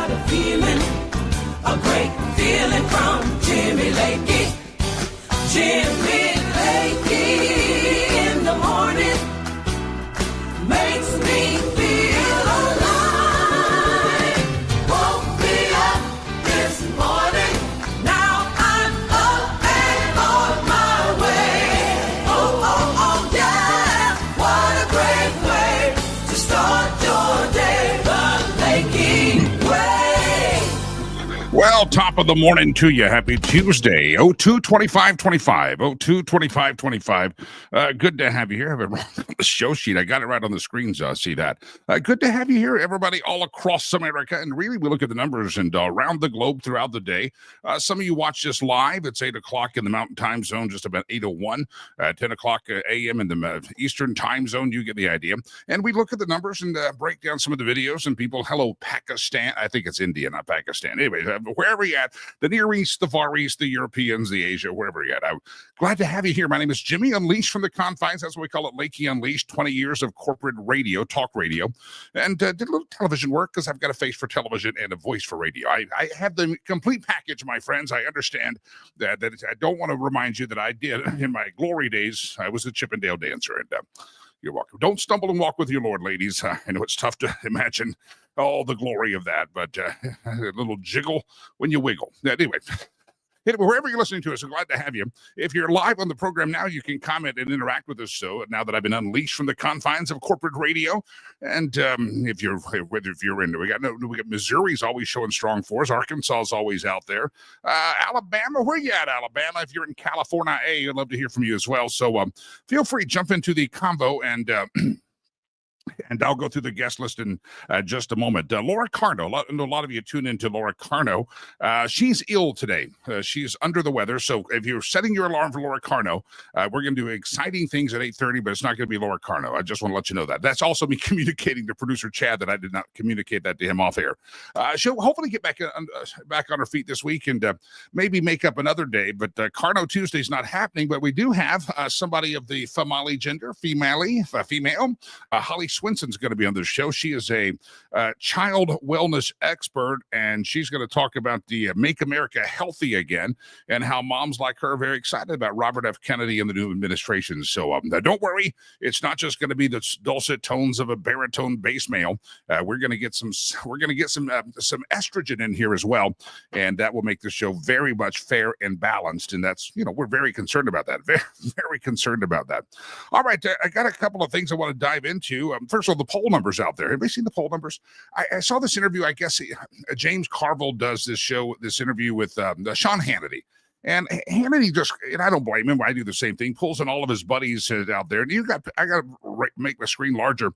got a feeling, a great feeling from Jimmy Lakey. Jimmy Lakey in the morning makes me feel alive. Woke me up this morning, now I'm up and on my way. Oh, oh, oh, yeah, what a great way to start your day, the Lakey way. Well, top of the morning to you. Happy Tuesday. 02-25-25. 02-25-25. Good to have you here. I have it wrong on the show sheet. I got it right on the screen, so I see that. Good to have you here, everybody, all across America. And really, we look at the numbers and around the globe throughout the day. Some of you watch this live. It's 8 o'clock in the Mountain Time Zone, just about 8:01. 10 o'clock a.m. in the Eastern Time Zone. You get the idea. And we look at the numbers and break down some of the videos. And people, hello, Pakistan. I think it's India, not Pakistan. Anyway, wherever you're at, the Near East, the Far East, the Europeans, the Asia, wherever you're at. I'm glad to have you here. My name is Jimmy, unleashed from the confines. That's what we call it, Lakey Unleashed. 20 years of corporate radio, talk radio, and did a little television work because I've got a face for television and a voice for radio. I have the complete package, my friends. I understand that I don't want to remind you that I did in my glory days. I was a Chippendale dancer, and you're welcome. Don't stumble and walk with your Lord, ladies. I know it's tough to imagine all the glory of that, but a little jiggle when you wiggle. Anyway, wherever you're listening to us, I'm glad to have you. If you're live on the program now, you can comment and interact with us. So now that I've been unleashed from the confines of corporate radio, and if you're in, we got Missouri's always showing strong for us. Arkansas is always out there. Alabama, where you at, Alabama? If you're in California, I'd love to hear from you as well. So feel free, jump into the convo and. And I'll go through the guest list in just a moment. Laura Carno, a lot of you tune into Laura Carno. She's ill today. She's under the weather. So if you're setting your alarm for Laura Carno, we're going to do exciting things at 8:30, but it's not going to be Laura Carno. I just want to let you know that. That's also me communicating to producer Chad that I did not communicate that to him off air. She'll hopefully get back on her feet this week and maybe make up another day. But Carno Tuesday's not happening. But we do have somebody of the female gender, female. Holly Swinson's going to be on the show. She is a child wellness expert, and she's going to talk about the Make America Healthy Again and how moms like her are very excited about Robert F. Kennedy and the new administration. So don't worry, it's not just going to be the dulcet tones of a baritone bass male. We're going to get some estrogen in here as well, and that will make the show very much fair and balanced. And that's, we're very concerned about that. Very, very concerned about that. All right, I got a couple of things I want to dive into. First of all, the poll numbers out there. Everybody seen the poll numbers? I saw this interview. I guess James Carville does this interview with Sean Hannity. And Hannity and I don't blame him. I do the same thing. Pulls in all of his buddies out there. And I got to make my screen larger.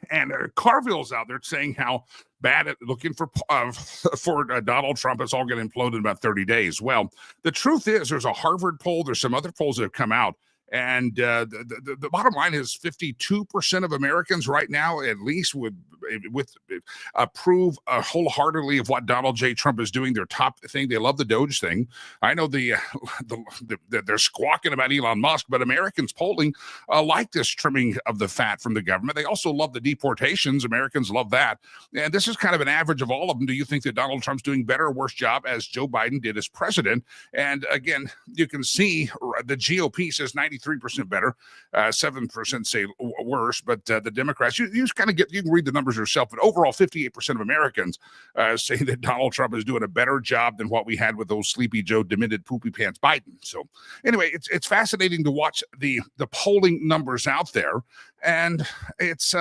And Carville's out there saying how bad at looking for Donald Trump. It's all going to implode in about 30 days. Well, the truth is there's a Harvard poll. There's some other polls that have come out. And the bottom line is 52% of Americans right now, at least, would approve wholeheartedly of what Donald J. Trump is doing. Their top thing, they love the DOGE thing. I know they're squawking about Elon Musk, but Americans polling like this trimming of the fat from the government. They also love the deportations. Americans love that. And this is kind of an average of all of them. Do you think that Donald Trump's doing better or worse job as Joe Biden did as president? And again, you can see the GOP says 93% better, 7% say worse, but the Democrats, you just kind of you can read the numbers yourself, but overall 58% of Americans say that Donald Trump is doing a better job than what we had with those Sleepy Joe, demented poopy pants Biden. So anyway, it's fascinating to watch the polling numbers out there, and it's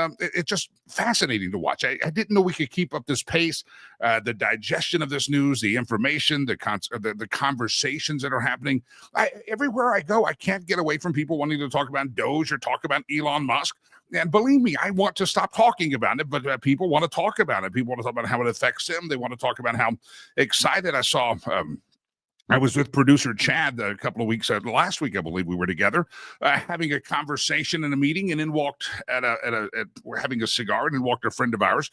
just fascinating to watch. I didn't know we could keep up this pace, the digestion of this news, the information, the conversations that are happening. Everywhere I go, I can't get away from people wanting to talk about DOGE or talk about Elon Musk. And believe me, I want to stop talking about it, but people want to talk about it. People want to talk about how it affects them. They want to talk about how excited I saw. I was with producer Chad a couple of weeks last week, I believe we were together, having a conversation in a meeting, and then we're having a cigar, and then walked a friend of ours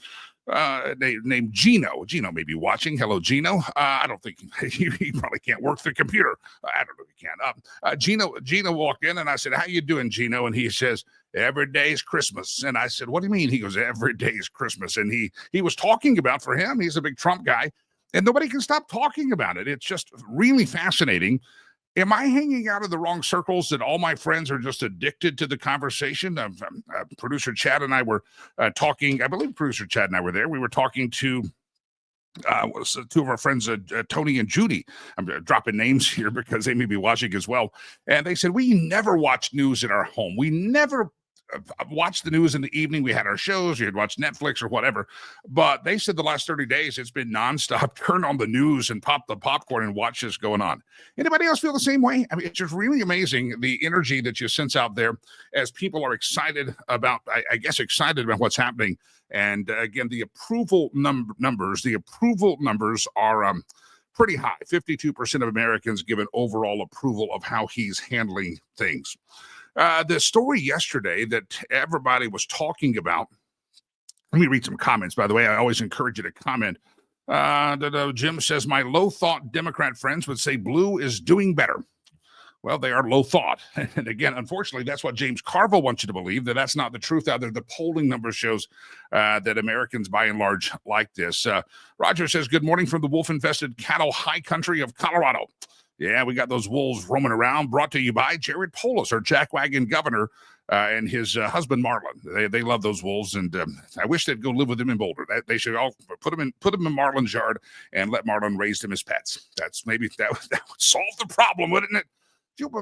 named Gino. Gino may be watching. Hello, Gino. I don't think he probably can't work the computer. I don't know if he can. Gino walked in, and I said, "How you doing, Gino?" And he says, "Every day's Christmas." And I said, "What do you mean?" He goes, "Every day's Christmas." And he was talking about, for him, he's a big Trump guy, and nobody can stop talking about it. It's just really fascinating. Am I hanging out in the wrong circles that all my friends are just addicted to the conversation? Producer Chad and I were talking. I believe producer Chad and I were there. We were talking to two of our friends, Tony and Judy. I'm dropping names here because they may be watching as well. And they said, we never watch news in our home. We never watched the news in the evening. We had our shows, you had watched Netflix or whatever, but they said the last 30 days it's been nonstop. Turn on the news and pop the popcorn and watch this going on. Anybody else feel the same way? I mean, it's just really amazing the energy that you sense out there as people are excited about, I guess, excited about what's happening. And again, the approval numbers are pretty high. 52% of Americans give an overall approval of how he's handling things. The story yesterday that everybody was talking about, let me read some comments, by the way. I always encourage you to comment. Jim says, my low-thought Democrat friends would say blue is doing better. Well, they are low thought. And again, unfortunately, that's what James Carville wants you to believe, that that's not the truth out there. The polling number shows that Americans, by and large, like this. Roger says, good morning from the wolf-infested cattle high country of Colorado. Yeah, we got those wolves roaming around, brought to you by Jared Polis, our jackwagon governor, and his husband, Marlon. They love those wolves, and I wish they'd go live with them in Boulder. They should all put them in Marlon's yard and let Marlon raise them as pets. Maybe that would solve the problem, wouldn't it?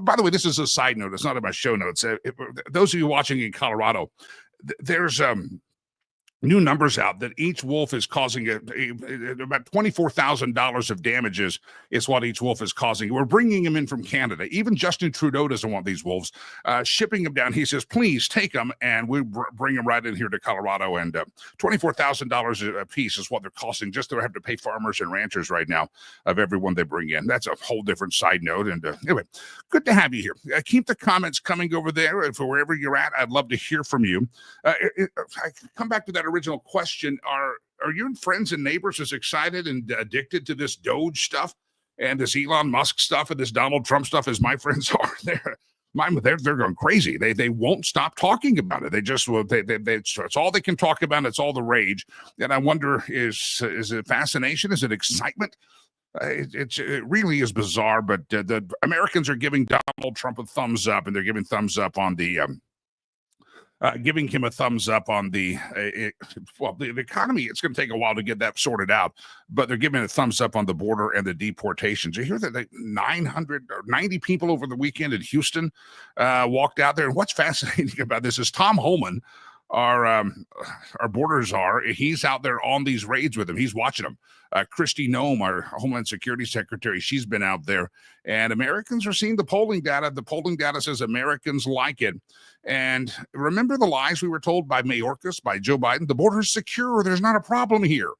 By the way, this is a side note. It's not in my show notes. Those of you watching in Colorado, there's new numbers out that each wolf is causing about $24,000 of damages is what each wolf is causing. We're bringing them in from Canada. Even Justin Trudeau doesn't want these wolves. Shipping them down, he says, please take them, and we bring them right in here to Colorado. And $24,000 a piece is what they're costing just to have to pay farmers and ranchers right now of everyone they bring in. That's a whole different side note. And anyway, good to have you here. Keep the comments coming over there. For wherever you're at, I'd love to hear from you. I come back to that original question. Are your friends and neighbors as excited and addicted to this DOGE stuff and this Elon Musk stuff and this Donald Trump stuff as my friends are? They're going crazy. They won't stop talking about it. It's all they can talk about. It's all the rage. And I wonder, is it fascination? Is it excitement? It really is bizarre. But the Americans are giving Donald Trump a thumbs up, and they're giving thumbs up on the giving him a thumbs up on the economy. It's going to take a while to get that sorted out, but they're giving a thumbs up on the border and the deportations. You hear that 990 people over the weekend in Houston walked out there. And what's fascinating about this is Tom Homan, our border czar, he's out there on these raids with them. He's watching them. Kristi Noem, our Homeland Security Secretary, she's been out there. And Americans are seeing the polling data. The polling data says Americans like it. And remember the lies we were told by Mayorkas, by Joe Biden? The border is secure. There's not a problem here.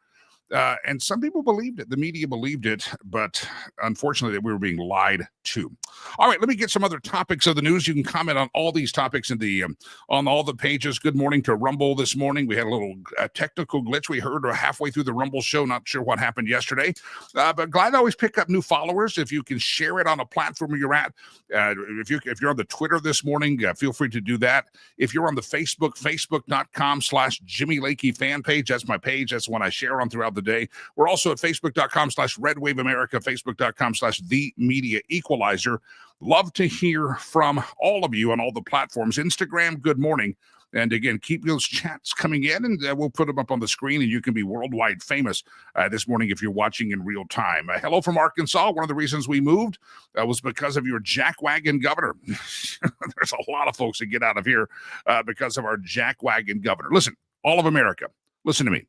And some people believed it. The media believed it, but unfortunately, we were being lied to. All right, let me get some other topics of the news. You can comment on all these topics in the on all the pages. Good morning to Rumble this morning. We had a little technical glitch. We heard halfway through the Rumble show. Not sure what happened yesterday, but glad to always pick up new followers. If you can share it on a platform you're at, if you're on the Twitter this morning, feel free to do that. If you're on the Facebook.com/Jimmy Lakey fan page, that's my page. That's the one I share on throughout the day. We're also at Facebook.com/Red Wave America, Facebook.com/The Media Equalizer. Love to hear from all of you on all the platforms. Instagram, good morning. And again, keep those chats coming in, and we'll put them up on the screen, and you can be worldwide famous this morning if you're watching in real time. Hello from Arkansas. One of the reasons we moved was because of your jackwagon governor. There's a lot of folks that get out of here because of our jackwagon governor. Listen, all of America, listen to me.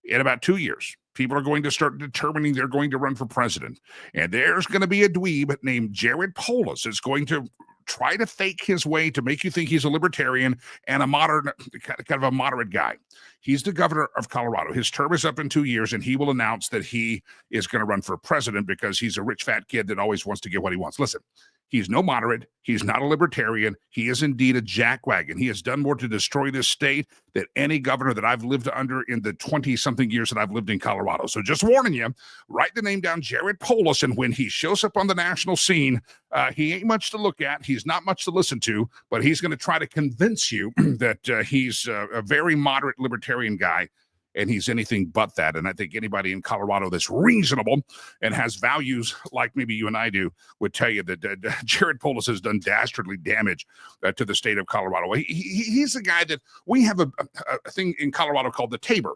In about 2 years, people are going to start determining they're going to run for president. And there's going to be a dweeb named Jared Polis that's going to try to fake his way to make you think he's a libertarian and a modern, kind of a moderate guy. He's the governor of Colorado. His term is up in 2 years, and he will announce that he is going to run for president because he's a rich, fat kid that always wants to get what he wants. Listen, He's no moderate. He's not a libertarian. He is indeed a jackwagon. He has done more to destroy this state than any governor that I've lived under in the 20-something years that I've lived in Colorado. So just warning you, write the name down, Jared Polis, and when he shows up on the national scene, he ain't much to look at. He's not much to listen to, but he's going to try to convince you that he's a very moderate libertarian guy. And he's anything but that. And I think anybody in Colorado that's reasonable and has values like maybe you and I do would tell you that Jared Polis has done dastardly damage to the state of Colorado. He's the guy that we have a thing in Colorado called the TABOR.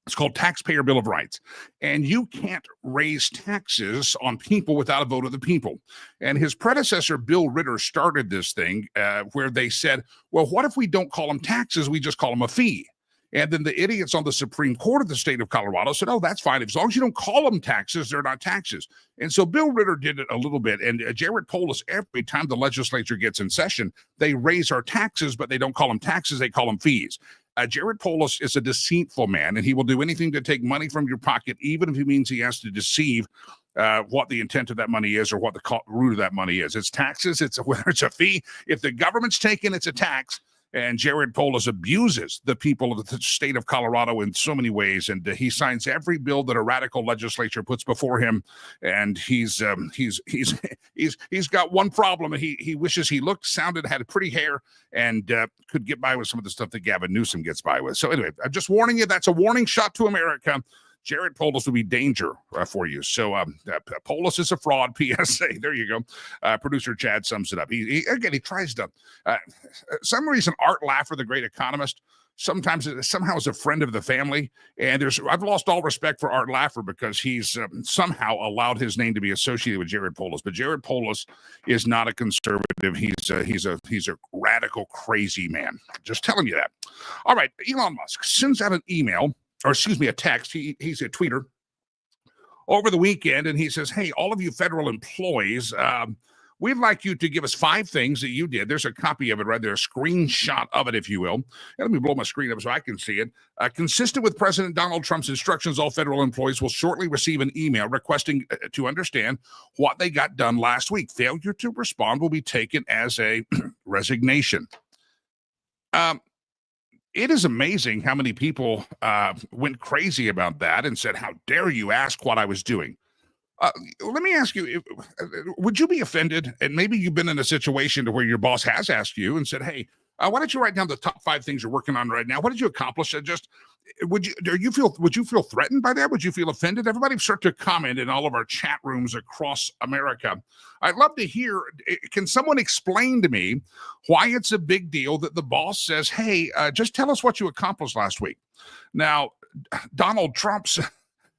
It's called Taxpayer Bill of Rights. And you can't raise taxes on people without a vote of the people. And his predecessor, Bill Ritter, started this thing where they said, well, what if we don't call them taxes? We just call them a fee. And then the idiots on the Supreme Court of the state of Colorado said, oh, that's fine. As long as you don't call them taxes, they're not taxes. And so Bill Ritter did it a little bit. And Jared Polis, every time the legislature gets in session, they raise our taxes, but they don't call them taxes. They call them fees. Jared Polis is a deceitful man, and he will do anything to take money from your pocket, even if it means he has to deceive what the intent of that money is or what the root of that money is. It's taxes. Whether it's a fee. If the government's taking, it's a tax. And Jared Polis abuses the people of the state of Colorado in so many ways, and he signs every bill that a radical legislature puts before him. And he's got one problem. He wishes he looked, sounded, had pretty hair, and could get by with some of the stuff that Gavin Newsom gets by with. So anyway, I'm just warning you. That's a warning shot to America. Jared Polis will be danger for you. So Polis is a fraud, PSA. There you go. Producer Chad sums it up. He tries to, some reason, Art Laffer, the great economist, sometimes somehow is a friend of the family. And I've lost all respect for Art Laffer because he's somehow allowed his name to be associated with Jared Polis. But Jared Polis is not a conservative. He's a radical, crazy man. Just telling you that. All right. Elon Musk sends out an email. Or excuse me, a text. He's a tweeter over the weekend, and he says, hey, all of you federal employees, we'd like you to give us 5 things that you did. There's a copy of it right there, a screenshot of it, if you will. And let me blow my screen up so I can see it. Consistent with President Donald Trump's instructions, all federal employees will shortly receive an email requesting to understand what they got done last week. Failure to respond will be taken as a resignation. It is amazing how many people went crazy about that and said, how dare you ask what I was doing? Let me ask you, would you be offended? And maybe you've been in a situation to where your boss has asked you and said, hey, why don't you write down the top 5 things you're working on right now? What did you accomplish? Would you feel threatened by that? Would you feel offended? Everybody start to comment in all of our chat rooms across America. I'd love to hear, can someone explain to me why it's a big deal that the boss says, hey, just tell us what you accomplished last week. Now, Donald Trump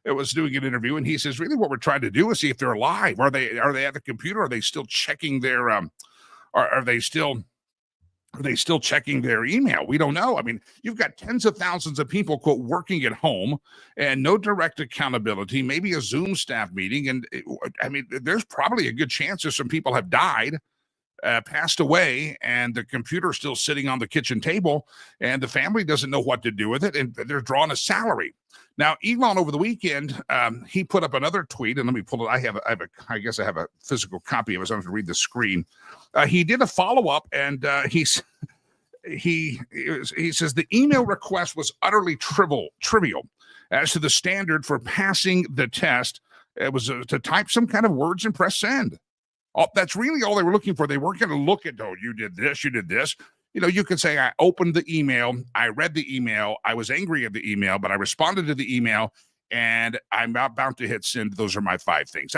was doing an interview, and he says, really what we're trying to do is see if they're alive. Are they at the computer? Are they still checking their, are they still checking their email? We don't know. I mean, you've got tens of thousands of people, quote, working at home and no direct accountability, maybe a Zoom staff meeting. And there's probably a good chance that some people have died, passed away, and the computer's still sitting on the kitchen table, and the family doesn't know what to do with it, and they're drawing a salary. Now, Elon over the weekend, he put up another tweet, and let me pull it. I guess I have a physical copy of it, so I'm going to read the screen. He did a follow-up, and he says the email request was utterly trivial as to the standard for passing the test. It was to type some kind of words and press send. That's really all they were looking for. They weren't going to look at, oh, you did this, you did this. You could say, I opened the email, I read the email, I was angry at the email, but I responded to the email, and I'm about to hit send. Those are my 5 things.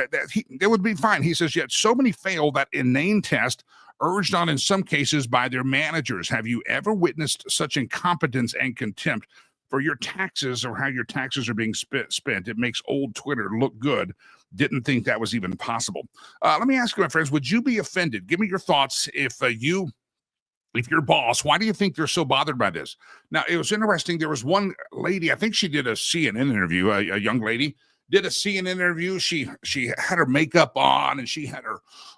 They would be fine. He says, yet so many fail that inane test urged on in some cases by their managers. Have you ever witnessed such incompetence and contempt for your taxes or how your taxes are being spent? It makes old Twitter look good. Didn't think that was even possible. Let me ask you, my friends, would you be offended? Give me your thoughts if your boss, why do you think they're so bothered by this? Now, it was interesting. There was one lady, I think she did a CNN interview, a young lady, did a CNN interview. She had her makeup on and she had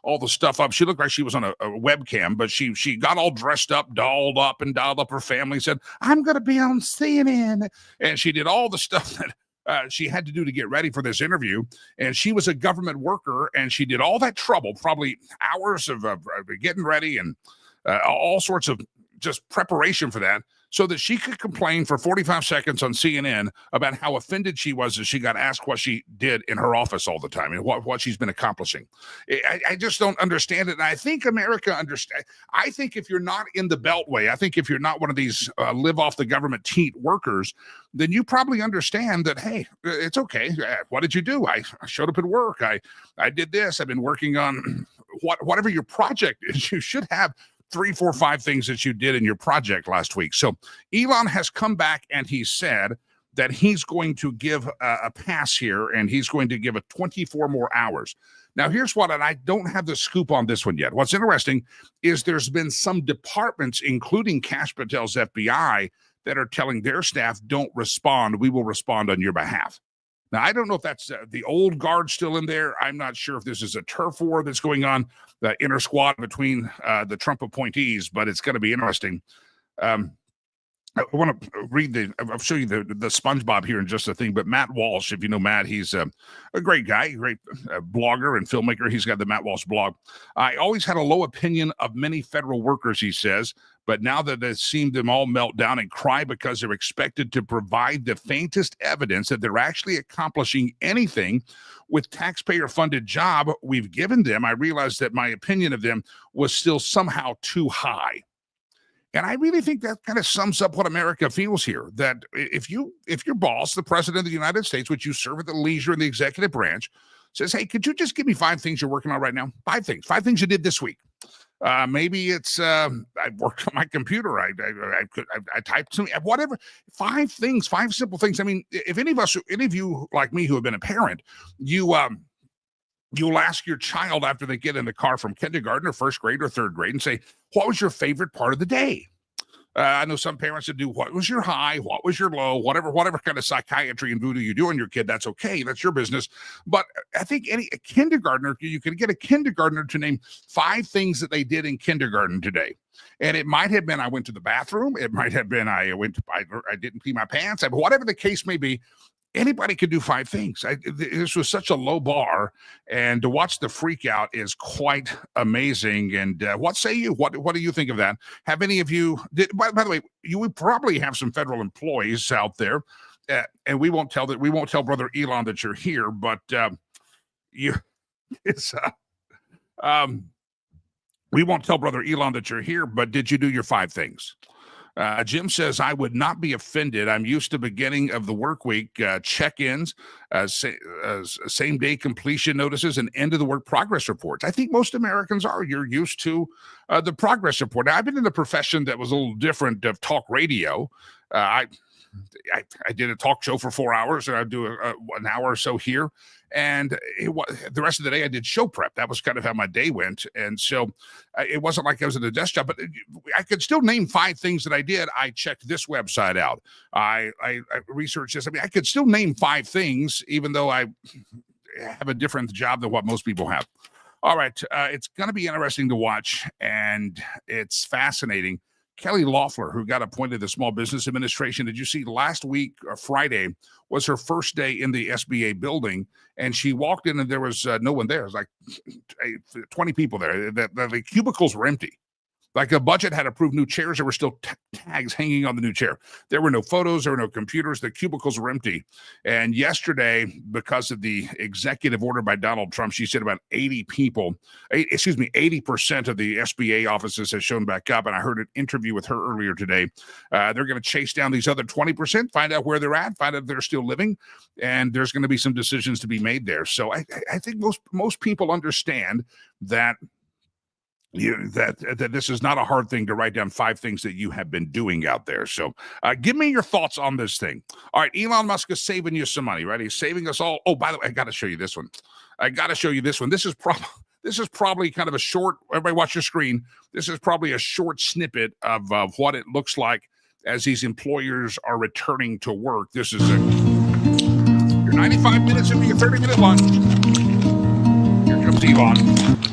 all the stuff up. She looked like she was on a webcam, but she got all dressed up, dolled up her family, said, I'm going to be on CNN. And she did all the stuff that she had to do to get ready for this interview. And she was a government worker, and she did all that trouble, probably hours of getting ready and all sorts of just preparation for that, so that she could complain for 45 seconds on CNN about how offended she was as she got asked what she did in her office all the time and what she's been accomplishing. I just don't understand it. And I think America understands. I think if you're not in the Beltway, I think if you're not one of these live off the government teat workers, then you probably understand that, hey, it's okay. What did you do? I showed up at work. I did this. I've been working on whatever your project is. You should have 3, 4, 5 things that you did in your project last week. So Elon has come back and he said that he's going to give a pass here, and he's going to give it 24 more hours. Now, here's what, and I don't have the scoop on this one yet. What's interesting is there's been some departments, including Kash Patel's FBI, that are telling their staff, don't respond. We will respond on your behalf. Now, I don't know if that's the old guard still in there. I'm not sure if this is a turf war that's going on, the inner squad between the Trump appointees, but it's going to be interesting. I want to read I'll show you the SpongeBob here in just a thing, but Matt Walsh, if you know Matt, he's a great guy, great blogger and filmmaker. He's got the Matt Walsh blog. I always had a low opinion of many federal workers, he says, but now that it seemed them all melt down and cry because they're expected to provide the faintest evidence that they're actually accomplishing anything with taxpayer-funded job we've given them, I realized that my opinion of them was still somehow too high. And I really think that kind of sums up what America feels here, that if your boss, the president of the United States, which you serve at the leisure in the executive branch, says, hey, could you just give me 5 things you're working on right now? 5 things you did this week. Maybe it's I worked on my computer. I typed some, whatever. 5 things, 5 simple things. I mean, if any of you like me who have been a parent, you'll ask your child after they get in the car from kindergarten or first grade or third grade and say, what was your favorite part of the day? I know some parents that do, what was your high? What was your low? Whatever kind of psychiatry and voodoo you do on your kid, that's okay. That's your business. But I think a kindergartner, you can get a kindergartner to name 5 things that they did in kindergarten today. And it might have been, I went to the bathroom. It might have been, I didn't pee my pants. Whatever the case may be, anybody could do 5 things. This was such a low bar, and to watch the freak out is quite amazing. And what say you? What do you think of that? Have any of you? By the way, you would probably have some federal employees out there, and we won't tell Brother Elon that you're here, but we won't tell Brother Elon that you're here. But did you do your 5 things? Jim says, I would not be offended. I'm used to beginning of the work week, check-ins, same-day completion notices, and end-of-the-work progress reports. I think most Americans are. You're used to the progress report. Now, I've been in a profession that was a little different of talk radio. I did a talk show for 4 hours, and I do an hour or so here. And the rest of the day I did show prep. That was kind of how my day went. And so it wasn't like I was at a desk job, but I could still name 5 things that I did. I checked this website out. I researched this. I mean, I could still name 5 things, even though I have a different job than what most people have. All right. It's going to be interesting to watch, and it's fascinating. Kelly Loeffler, who got appointed to the Small Business Administration, did you see last week, Friday, was her first day in the SBA building, and she walked in and there was no one there. It was like 20 people there. The cubicles were empty. Like a budget had approved new chairs. There were still tags hanging on the new chair. There were no photos. There were no computers. The cubicles were empty. And yesterday, because of the executive order by Donald Trump, she said about 80% of the SBA offices has shown back up. And I heard an interview with her earlier today. They're going to chase down these other 20%, find out where they're at, find out if they're still living. And there's going to be some decisions to be made there. So I think most people understand that that this is not a hard thing to write down 5 things that you have been doing out there. So give me your thoughts on this thing. All right, Elon Musk is saving you some money, right? He's saving us all. Oh, by the way, I got to show you this one. This is probably kind of a short, everybody watch your screen. This is probably a short snippet of what it looks like as these employers are returning to work. This is your 95 minutes into your 30-minute lunch. Here comes Elon.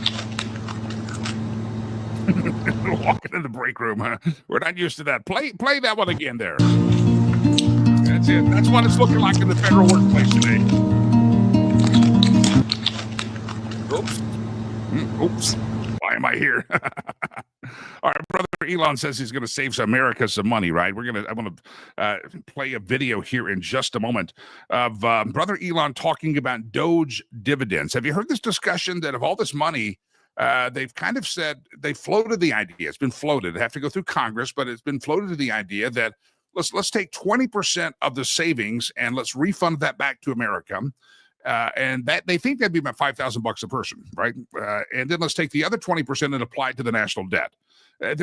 Walking in the break room, huh? We're not used to that. Play that one again there. That's it. in. That's what it's looking like in the federal workplace today. Oops. Why am I here? All right, brother Elon says he's going to save America some money, right? I'm going to play a video here in just a moment of brother Elon talking about DOGE dividends. Have you heard this discussion that of all this money, they've kind of said, they floated the idea. It's been floated. They have to go through Congress, but it's been floated to the idea that let's take 20% of the savings and let's refund that back to America. And that they think that'd be about $5,000 a person, right? And then let's take the other 20% and apply it to the national debt.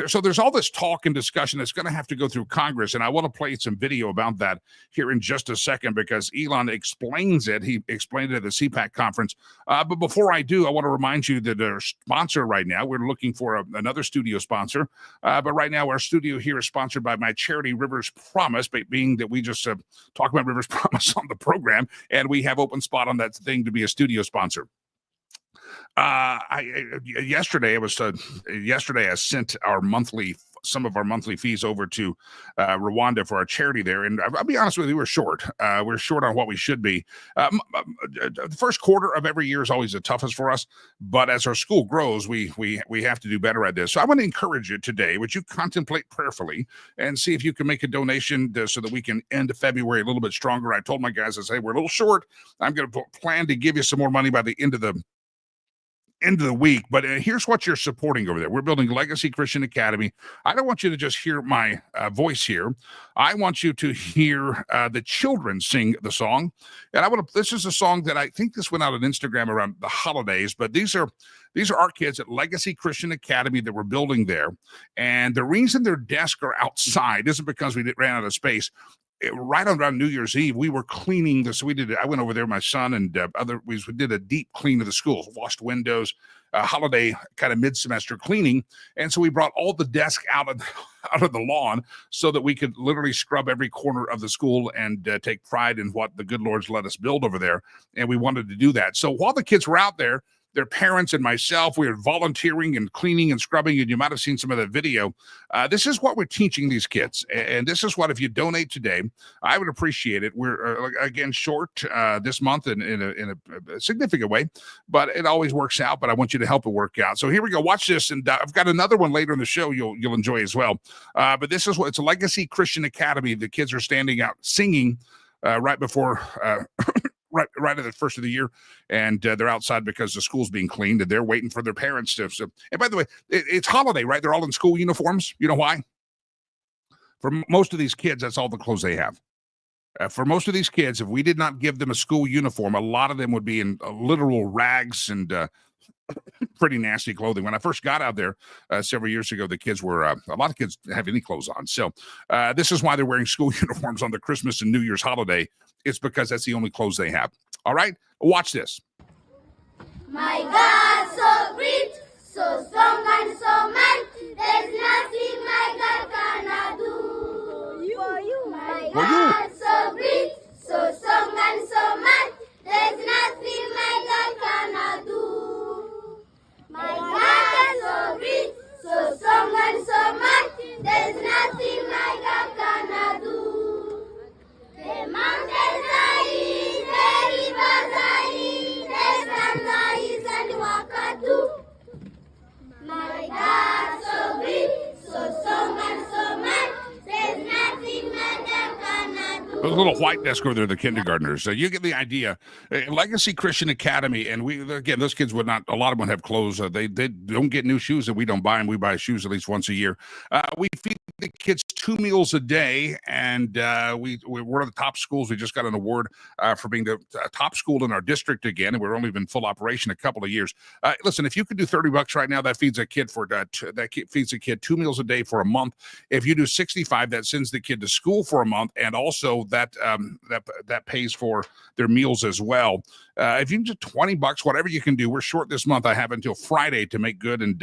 So there's all this talk and discussion that's going to have to go through Congress, and I want to play some video about that here in just a second because Elon explains it. He explained it at the CPAC conference. But before I do, I want to remind you that our sponsor right now, we're looking for another studio sponsor. But right now, our studio here is sponsored by my charity, Rivers Promise, being that we just talk about Rivers Promise on the program, and we have open spot on that thing to be a studio sponsor. Yesterday I sent some of our monthly fees over to Rwanda for our charity there, and I'll be honest with you, we're short. We're short on what we should be. The first quarter of every year is always the toughest for us, but as our school grows, we have to do better at this. So I want to encourage you today, would you contemplate prayerfully and see if you can make a donation so that we can end February a little bit stronger. I told my guys, I say we're a little short. I'm going to plan to give you some more money by the end of the week, but here's what you're supporting over there. We're building Legacy Christian Academy. I don't want you to just hear my voice here. I want you to hear the children sing the song. And this is a song that I think this went out on Instagram around the holidays, but these are our kids at Legacy Christian Academy that we're building there. And the reason their desks are outside isn't because we ran out of space. Right around New Year's Eve, we were cleaning this. I went over there, my son and we did a deep clean of the school, washed windows, holiday kind of mid-semester cleaning. And so we brought all the desks out of the lawn so that we could literally scrub every corner of the school and take pride in what the good Lord's let us build over there. And we wanted to do that. So while the kids were out there, their parents and myself, we were volunteering and cleaning and scrubbing, and you might have seen some of the video. This is what we're teaching these kids, and this is what, if you donate today, I would appreciate it. We're, again, short this month in a significant way, but it always works out, but I want you to help it work out. So here we go. Watch this, and I've got another one later in the show you'll enjoy as well. But this is it's a Legacy Christian Academy. The kids are standing out singing right before right at the first of the year, and they're outside because the school's being cleaned, and they're waiting for their parents to. And by the way, it's holiday, right? They're all in school uniforms. You know why? For most of these kids, that's all the clothes they have. For most of these kids, if we did not give them a school uniform, a lot of them would be in literal rags and pretty nasty clothing. When I first got out there several years ago, the kids were, a lot of kids have any clothes on. So this is why they're wearing school uniforms on the Christmas and New Year's holiday. It's because that's the only clothes they have. All right, watch this. My God, so great, so strong and so mighty, there's nothing my God cannot do. For you, my God, so great, so strong and so mighty, there's nothing my God cannot do. My God, so great, so strong and so mighty, there's nothing my God cannot do. The mountains are his, the rivers are his, the sands are his, and the water too. My God, so great, so strong and so mighty, there's nothing my God cannot do. Those little white desk over there, the kindergartners. So you get the idea. Legacy Christian Academy, and those kids would not. A lot of them have clothes. They don't get new shoes, and we don't buy them. We buy shoes at least once a year. We feed the kids 2 meals a day, and we're one of the top schools. We just got an award for being the top school in our district again, and we've only been full operation a couple of years. Listen, if you could do $30 right now, that feeds a kid feeds a kid 2 meals a day for a month. If you do 65, that sends the kid to school for a month, and also that pays for their meals as well. If you can do $20, whatever you can do. We're short this month. I have until Friday to make good and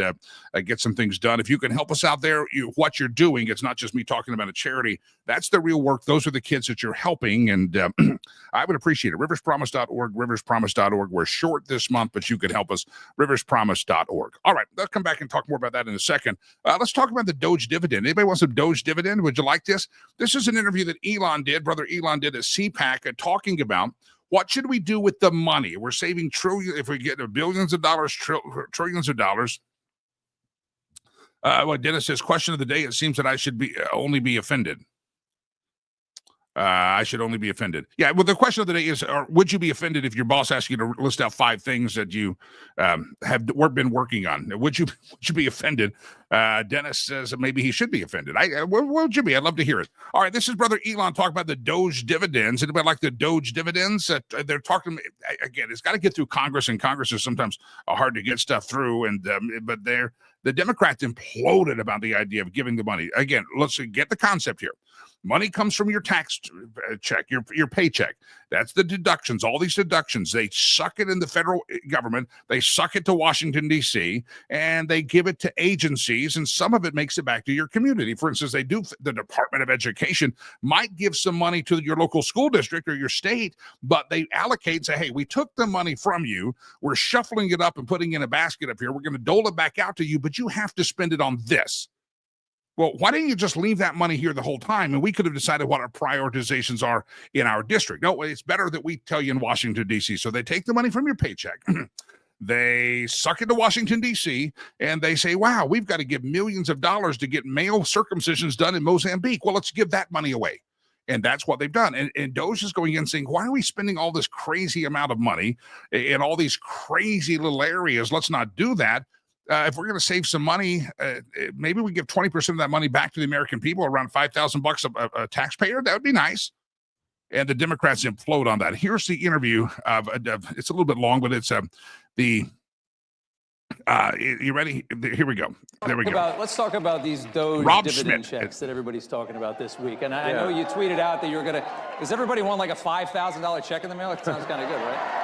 get some things done. If you can help us out there, what you're doing, it's not just me talking about a charity. That's the real work. Those are the kids that you're helping, and I would appreciate it. Riverspromise.org, riverspromise.org. We're short this month, but you could help us. Riverspromise.org. All right, let's come back and talk more about that in a second. Let's talk about the DOGE dividend. Anybody want some DOGE dividend? Would you like this? This is an interview that Elon did. Brother Elon did a CPAC talking about what should we do with the money. We're saving trillions, if we get billions of dollars, trillions of dollars. Well, Dennis says, question of the day, it seems that I should be only be offended. I should only be offended. Yeah, well, the question of the day is, would you be offended if your boss asked you to list out 5 things that you have been working on? Would you be offended? Dennis says maybe he should be offended. What would you be? I'd love to hear it. All right, this is Brother Elon talking about the DOGE dividends. Anybody like the DOGE dividends? They're talking, again, it's got to get through Congress, and Congress is sometimes hard to get stuff through, but the Democrats imploded about the idea of giving the money. Again, let's get the concept here. Money comes from your tax check, your paycheck. That's the deductions, all these deductions. They suck it in the federal government. They suck it to Washington, D.C., and they give it to agencies, and some of it makes it back to your community. For instance, the Department of Education might give some money to your local school district or your state, but they allocate and say, hey, we took the money from you. We're shuffling it up and putting it in a basket up here. We're going to dole it back out to you, but you have to spend it on this. Well, why didn't you just leave that money here the whole time? And we could have decided what our prioritizations are in our district. No, it's better that we tell you in Washington, D.C. So they take the money from your paycheck. They suck it to Washington, D.C., and they say, wow, we've got to give millions of dollars to get male circumcisions done in Mozambique. Well, let's give that money away. And that's what they've done. And DOGE is going in saying, why are we spending all this crazy amount of money in all these crazy little areas? Let's not do that. If we're going to save some money, maybe we give 20% of that money back to the American people, around $5,000 a taxpayer. That would be nice. And the Democrats implode on that. Here's the interview it's a little bit long, but it's you ready? Here we go. There we go. Let's talk about these DOGE dividend checks that everybody's talking about this week. And I know you tweeted out that you're going to, does everybody want like a $5,000 check in the mail? It sounds kind of good, right?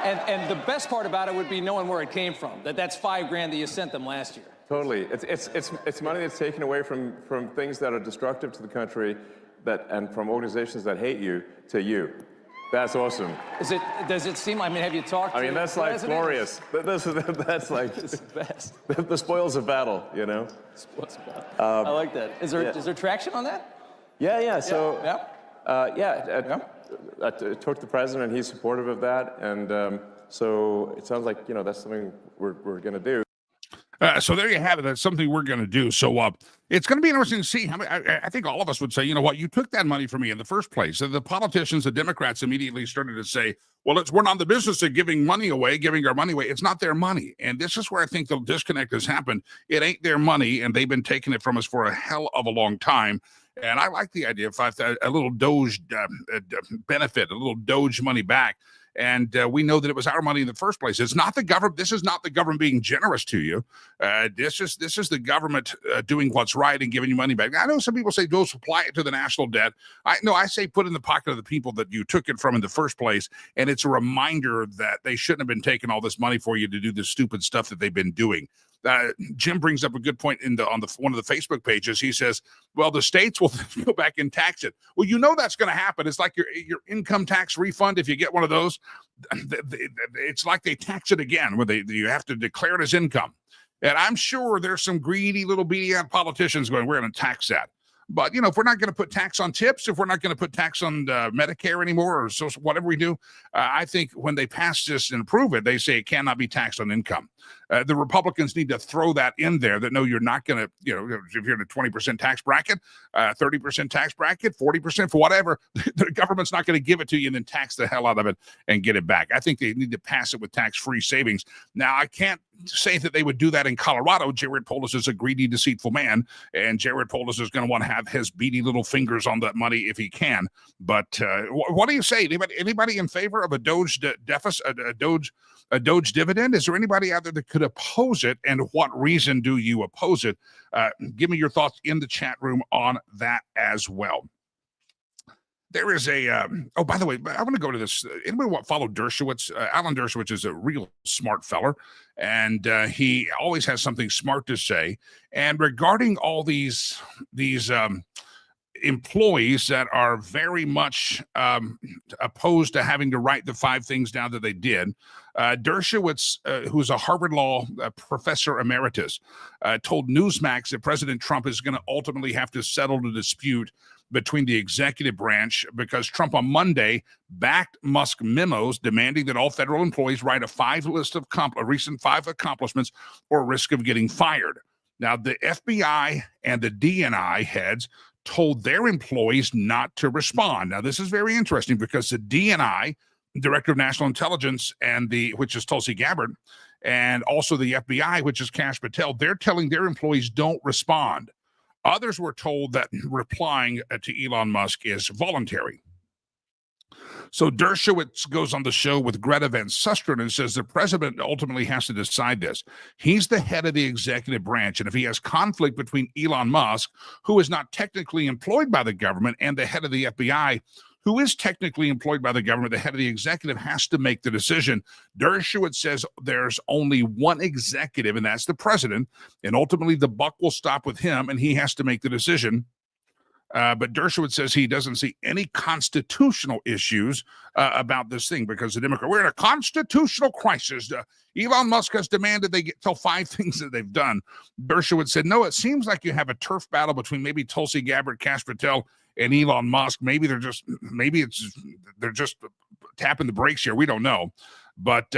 And the best part about it would be knowing where it came from. That's $5,000 that you sent them last year. Totally. It's money that's taken away from things that are destructive to the country, and from organizations that hate you to you. That's awesome. Does it seem? I mean, have you talked? I mean, that's like glorious. That's like it's the best. The spoils of battle, you know. Spoils of battle. I like that. Is there traction on that? Yeah. So yeah. I talked to the president, and he's supportive of that, and so it sounds like that's something we're going to do. So there you have it. That's something we're going to do. So it's going to be interesting to see. I think all of us would say, you know what, you took that money from me in the first place. So the politicians, the Democrats, immediately started to say, well, we're not in the business of giving our money away. It's not their money. And this is where I think the disconnect has happened. It ain't their money, and they've been taking it from us for a hell of a long time. And I like the idea of a little DOGE benefit, a little DOGE money back. And we know that it was our money in the first place. It's not the government. This is not the government being generous to you. This is the government doing what's right and giving you money back. I know some people say go supply it to the national debt. I say put it in the pocket of the people that you took it from in the first place. And it's a reminder that they shouldn't have been taking all this money for you to do the stupid stuff that they've been doing. Jim brings up a good point on one of the Facebook pages. He says, well, the states will go back and tax it. Well, that's going to happen. It's like your income tax refund. If you get one of those, it's like they tax it again, where you have to declare it as income. And I'm sure there's some greedy little beady politicians going, we're going to tax that. But, if we're not going to put tax on tips, if we're not going to put tax on Medicare anymore, or social, whatever we do, I think when they pass this and approve it, they say it cannot be taxed on income. The Republicans need to throw that in there that, no, you're not going to, if you're in a 20% tax bracket, 30% tax bracket, 40% for whatever, the government's not going to give it to you and then tax the hell out of it and get it back. I think they need to pass it with tax-free savings. Now, I can't say that they would do that in Colorado. Jared Polis is a greedy, deceitful man, and Jared Polis is going to want to have his beady little fingers on that money if he can. But what do you say? Anybody in favor of a DOGE deficit, a DOGE dividend? Is there anybody out there that could oppose it, and what reason do you oppose it? Give me your thoughts in the chat room on that as well. There is by the way, I want to go to this. Anybody follow Dershowitz? Alan Dershowitz is a real smart feller, and he always has something smart to say. And regarding all these employees that are very much opposed to having to write the 5 things down that they did, Dershowitz, who's a Harvard Law professor emeritus, told Newsmax that President Trump is going to ultimately have to settle the dispute between the executive branch because Trump on Monday backed Musk memos demanding that all federal employees write a list of recent 5 accomplishments or risk of getting fired. Now, the FBI and the DNI heads told their employees not to respond. Now, this is very interesting because the DNI, Director of National Intelligence, which is Tulsi Gabbard, and also the FBI, which is Kash Patel, they're telling their employees don't respond. Others were told that replying to Elon Musk is voluntary. So Dershowitz goes on the show with Greta Van Susteren and says the president ultimately has to decide this. He's the head of the executive branch, and if he has conflict between Elon Musk, who is not technically employed by the government, and the head of the FBI, who is technically employed by the government, the head of the executive has to make the decision. Dershowitz says there's only one executive, and that's the president, and ultimately the buck will stop with him, and he has to make the decision. But Dershowitz says he doesn't see any constitutional issues about this thing because we're in a constitutional crisis. Elon Musk has demanded they tell 5 things that they've done. Dershowitz said, no, it seems like you have a turf battle between maybe Tulsi Gabbard, Kash Patel, and Elon Musk. Maybe they're just tapping the brakes here. We don't know. But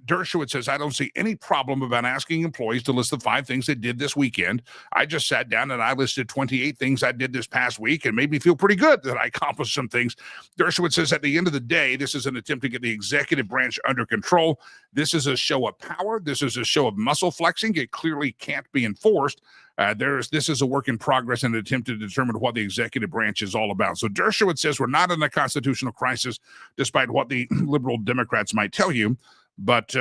Dershowitz says, I don't see any problem about asking employees to list the 5 things they did this weekend. I just sat down and I listed 28 things I did this past week and made me feel pretty good that I accomplished some things. Dershowitz says, at the end of the day, this is an attempt to get the executive branch under control. This is a show of power. This is a show of muscle flexing. It clearly can't be enforced. This is a work in progress and an attempt to determine what the executive branch is all about. So Dershowitz says we're not in a constitutional crisis, despite what the liberal Democrats might tell you. But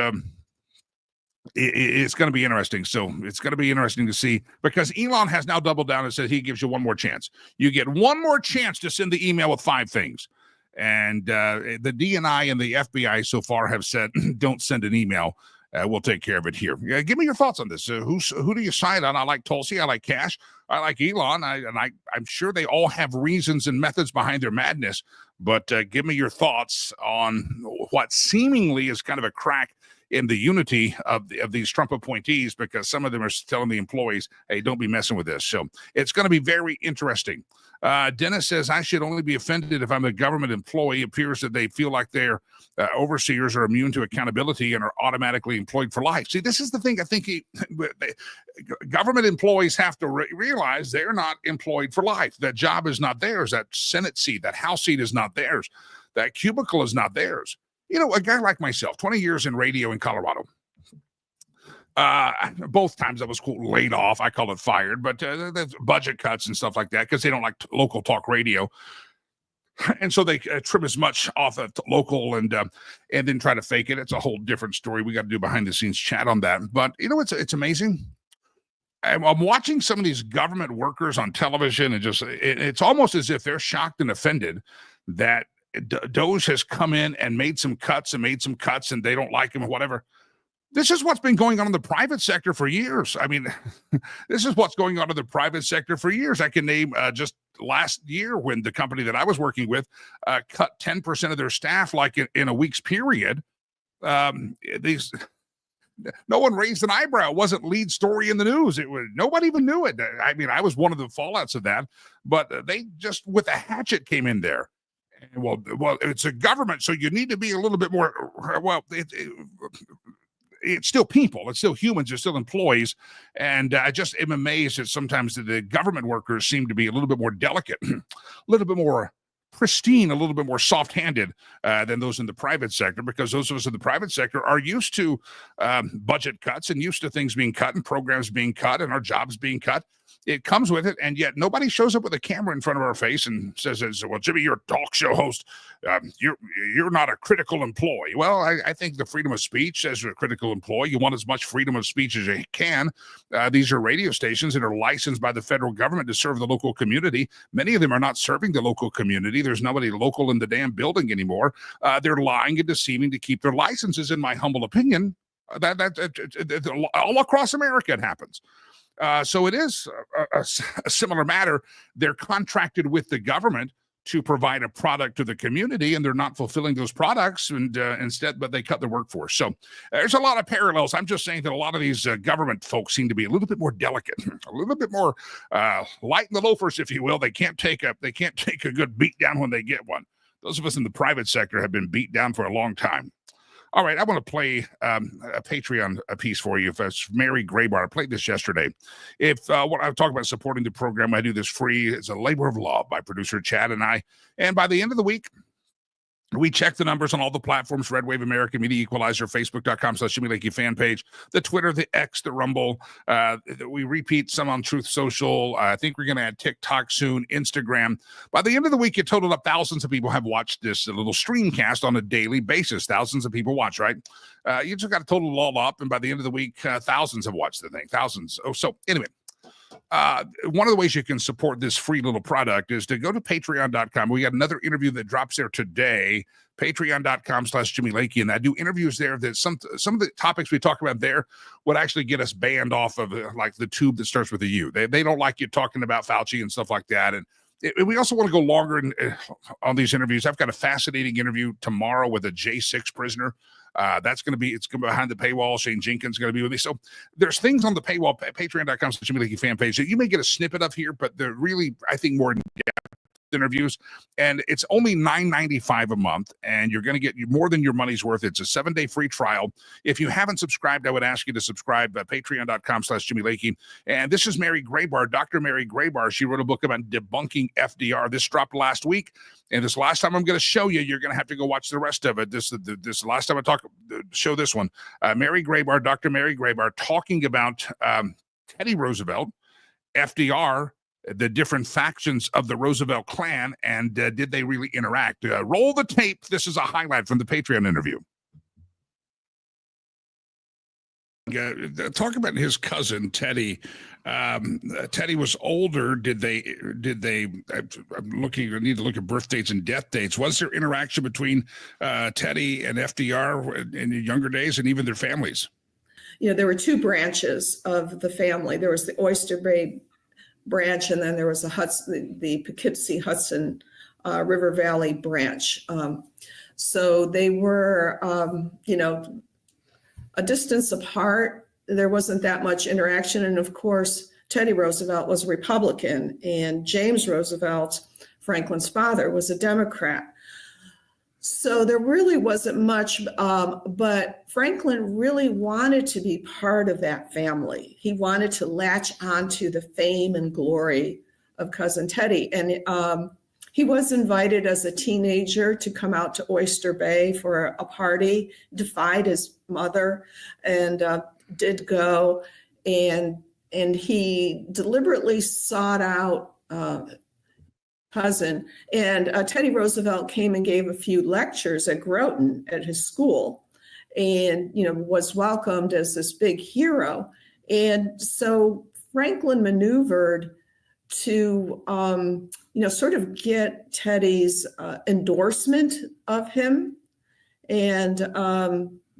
it's going to be interesting. So it's going to be interesting to see because Elon has now doubled down and said he gives you one more chance. You get one more chance to send the email with 5 things. And the DNI and the FBI so far have said, don't send an email. We'll take care of it here. Give me your thoughts on this. Who do you side on? I like Tulsi. I like Kash. I like Elon. I'm sure they all have reasons and methods behind their madness. But give me your thoughts on what seemingly is kind of a crack in the unity of these Trump appointees, because some of them are telling the employees, hey, don't be messing with this. So it's going to be very interesting. Dennis says, I should only be offended if I'm a government employee. It appears that they feel like their overseers are immune to accountability and are automatically employed for life. See, this is the thing I think government employees have to realize they're not employed for life. That job is not theirs. That Senate seat, that House seat is not theirs. That cubicle is not theirs. You know, a guy like myself, 20 years in radio in Colorado. Both times I was laid off. I call it fired, but there's budget cuts and stuff like that because they don't like local talk radio. And so they trim as much off of local and then try to fake it. It's a whole different story. We got to do behind the scenes chat on that. But you know, it's amazing. I'm watching some of these government workers on television and it's almost as if they're shocked and offended that DOGE has come in and made some cuts and they don't like him or whatever. This is what's been going on in the private sector for years. I mean, this is what's going on in the private sector for years. I can name just last year when the company that I was working with cut 10% of their staff like in a week's period. No one raised an eyebrow. It wasn't lead story in the news. Nobody even knew it. I mean, I was one of the fallouts of that, but they just with a hatchet came in there. Well, it's a government, so you need to be a little bit more. Well, it's still people, it's still humans, it's still employees. And I just am amazed that sometimes the government workers seem to be a little bit more delicate, a little bit more pristine, a little bit more soft-handed than those in the private sector, because those of us in the private sector are used to budget cuts and used to things being cut and programs being cut and our jobs being cut. It comes with it, and yet nobody shows up with a camera in front of our face and says, well, Jimmy, you're a talk show host. You're not a critical employee. Well, I think the freedom of speech says you're a critical employee. You want as much freedom of speech as you can. These are radio stations that are licensed by the federal government to serve the local community. Many of them are not serving the local community. There's nobody local in the damn building anymore. They're lying and deceiving to keep their licenses, in my humble opinion. That all across America it happens. So it is a similar matter. They're contracted with the government to provide a product to the community, and they're not fulfilling those products, and but they cut their workforce. So there's a lot of parallels. I'm just saying that a lot of these government folks seem to be a little bit more delicate, a little bit more light in the loafers, if you will. They can't take a good beat down when they get one. Those of us in the private sector have been beat down for a long time. All right, I want to play a Patreon piece for you. If it's Mary Graybar, I played this yesterday. If what I talk about supporting the program, I do this free. It's a labor of love by producer Chad and I. And by the end of the week, we check the numbers on all the platforms: Red Wave America, Media Equalizer, Facebook.com/Jimmy Lakey fan page, the Twitter, the X, the Rumble. We repeat some on Truth Social. I think we're going to add TikTok soon, Instagram. By the end of the week, it totaled up thousands of people have watched this little streamcast on a daily basis. Thousands of people watch, right? You just got to total it all up, and by the end of the week, thousands have watched the thing. Thousands. Oh, so anyway. One of the ways you can support this free little product is to go to patreon.com. We got another interview that drops there today, patreon.com/Jimmy Lakey. And I do interviews there that some of the topics we talk about there would actually get us banned off of like the tube that starts with a U. They don't like you talking about Fauci and stuff like that. And we also want to go longer on these interviews. I've got a fascinating interview tomorrow with a J6 prisoner. It's going to be behind the paywall. Shane Jenkins is going to be with me. So there's things on the paywall, patreon.com/Jimmy Lakey fan page that you may get a snippet of here, but they're really, I think, more in-depth interviews. And it's only $9.95 a month, and you're going to get more than your money's worth. It's a 7-day free trial. If you haven't subscribed, I would ask you to subscribe at patreon.com/Jimmy Lakey. And this is Mary Graybar, Dr. Mary Graybar. She wrote a book about debunking FDR. This dropped last week. And this last time I'm going to show you, you're going to have to go watch the rest of it. This last time I show this one. Mary Graybar, Dr. Mary Graybar, talking about Teddy Roosevelt, FDR, the different factions of the Roosevelt clan, and did they really interact? Roll the tape. This is a highlight from the Patreon interview. Talk about his cousin Teddy. Teddy was older. Did they? I'm looking. I need to look at birth dates and death dates. Was there interaction between Teddy and FDR in the younger days, and even their families? You know, there were two branches of the family. There was the Oyster Bay branch, and then there was the Poughkeepsie Hudson River Valley branch. So they were, a distance apart. There wasn't that much interaction. And of course, Teddy Roosevelt was a Republican, and James Roosevelt, Franklin's father, was a Democrat. So there really wasn't much, but Franklin really wanted to be part of that family. He wanted to latch onto the fame and glory of Cousin Teddy. And he was invited as a teenager to come out to Oyster Bay for a party, defied his mother, and did go. And he deliberately sought out cousin. And Teddy Roosevelt came and gave a few lectures at Groton at his school, and was welcomed as this big hero. And so Franklin maneuvered to sort of get Teddy's endorsement of him, and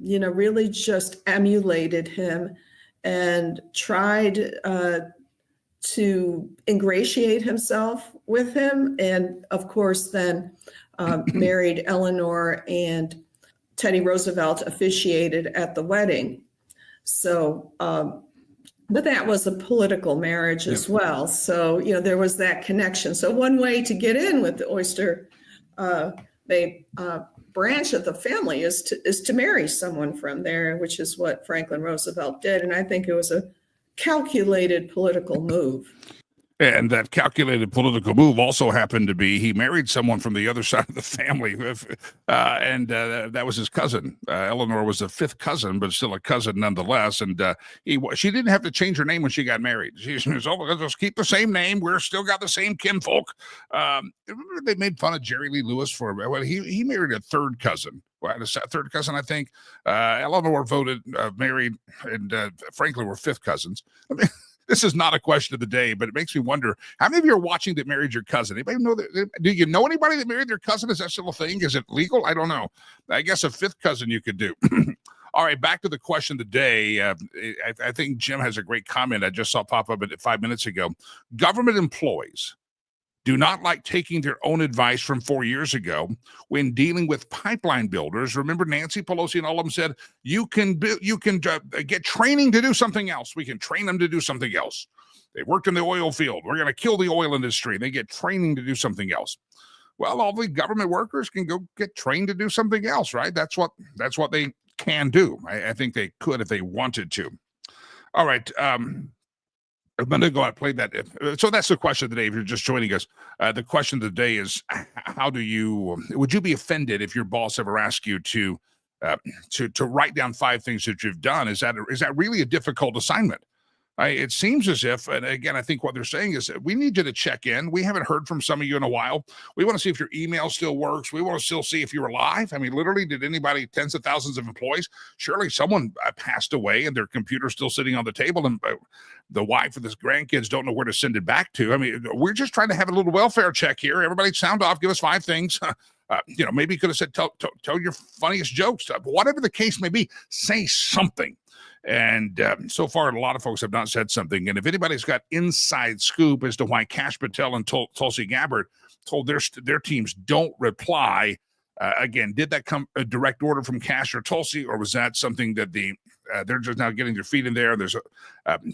really just emulated him and tried to ingratiate himself with him. And of course, then married Eleanor, and Teddy Roosevelt officiated at the wedding. So, but that was a political marriage as well. So, there was that connection. So one way to get in with the Oyster Bay branch of the family is to marry someone from there, which is what Franklin Roosevelt did. And I think it was a calculated political move. And that calculated political move also happened to be he married someone from the other side of the family, and that was his cousin. Eleanor was a fifth cousin, but still a cousin nonetheless. And she didn't have to change her name when she got married. She was, let's just keep the same name. We're still got the same kinfolk. Remember they made fun of Jerry Lee Lewis for he married a third cousin. A third cousin, I think. Eleanor married, and Franklin were fifth cousins. I mean, this is not a question of the day, but it makes me wonder, how many of you are watching that married your cousin? Anybody know that? Do you know anybody that married their cousin? Is that still a thing? Is it legal? I don't know. I guess a fifth cousin you could do. All right, back to the question of the day. I think Jim has a great comment I just saw pop up 5 minutes ago. Government employees do not like taking their own advice from 4 years ago when dealing with pipeline builders. Remember, Nancy Pelosi and all of them said, you can get training to do something else. We can train them to do something else. They worked in the oil field. We're going to kill the oil industry. They get training to do something else. Well, all the government workers can go get trained to do something else, right? That's what they can do. I think they could if they wanted to. All right. I'm going to go out and play that. So that's the question of the day. If you're just joining us, the question of the day is, would you be offended if your boss ever asked you to write down 5 things that you've done? Is that really a difficult assignment? It seems as if, and again, I think what they're saying is that we need you to check in. We haven't heard from some of you in a while. We want to see if your email still works. We want to still see if you're alive. I mean, literally, did anybody, tens of thousands of employees, surely someone passed away and their computer's still sitting on the table and the wife or the grandkids don't know where to send it back to. I mean, we're just trying to have a little welfare check here. Everybody sound off. Give us 5 things. Maybe you could have said, tell your funniest jokes. Whatever the case may be, say something. And so far, a lot of folks have not said something. And if anybody's got inside scoop as to why Kash Patel and Tulsi Gabbard told their teams don't reply, again, did that come a direct order from Kash or Tulsi, or was that something that they're just now getting their feet in there? There's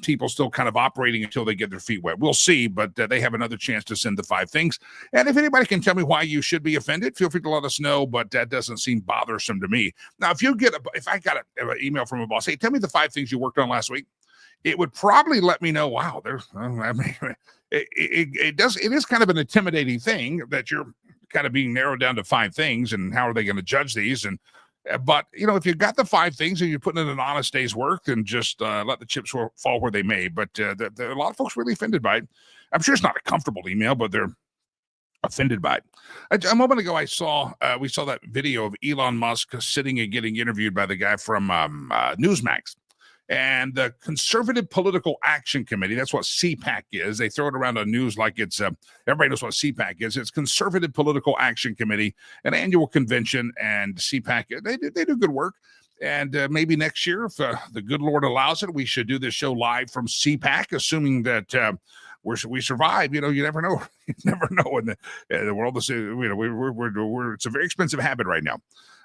people still kind of operating until they get their feet wet. We'll see, but they have another chance to send the 5 things. And if anybody can tell me why you should be offended, feel free to let us know, but that doesn't seem bothersome to me. Now, if I got an email from a boss, hey, tell me the 5 things you worked on last week, it would probably let me know, wow, it is kind of an intimidating thing that you're kind of being narrowed down to 5 things, and how are they going to judge these? But if you've got the 5 things and you're putting in an honest day's work, then just let the chips fall where they may. But a lot of folks really offended by it. I'm sure it's not a comfortable email, but they're offended by it. A moment ago, we saw that video of Elon Musk sitting and getting interviewed by the guy from Newsmax. And the Conservative Political Action Committee, that's what CPAC is. They throw it around on news like it's, everybody knows what CPAC is. It's Conservative Political Action Committee, an annual convention, and CPAC, they do good work. And maybe next year, if the good Lord allows it, we should do this show live from CPAC, assuming that we survive. You never know. You never know in the world. It's a very expensive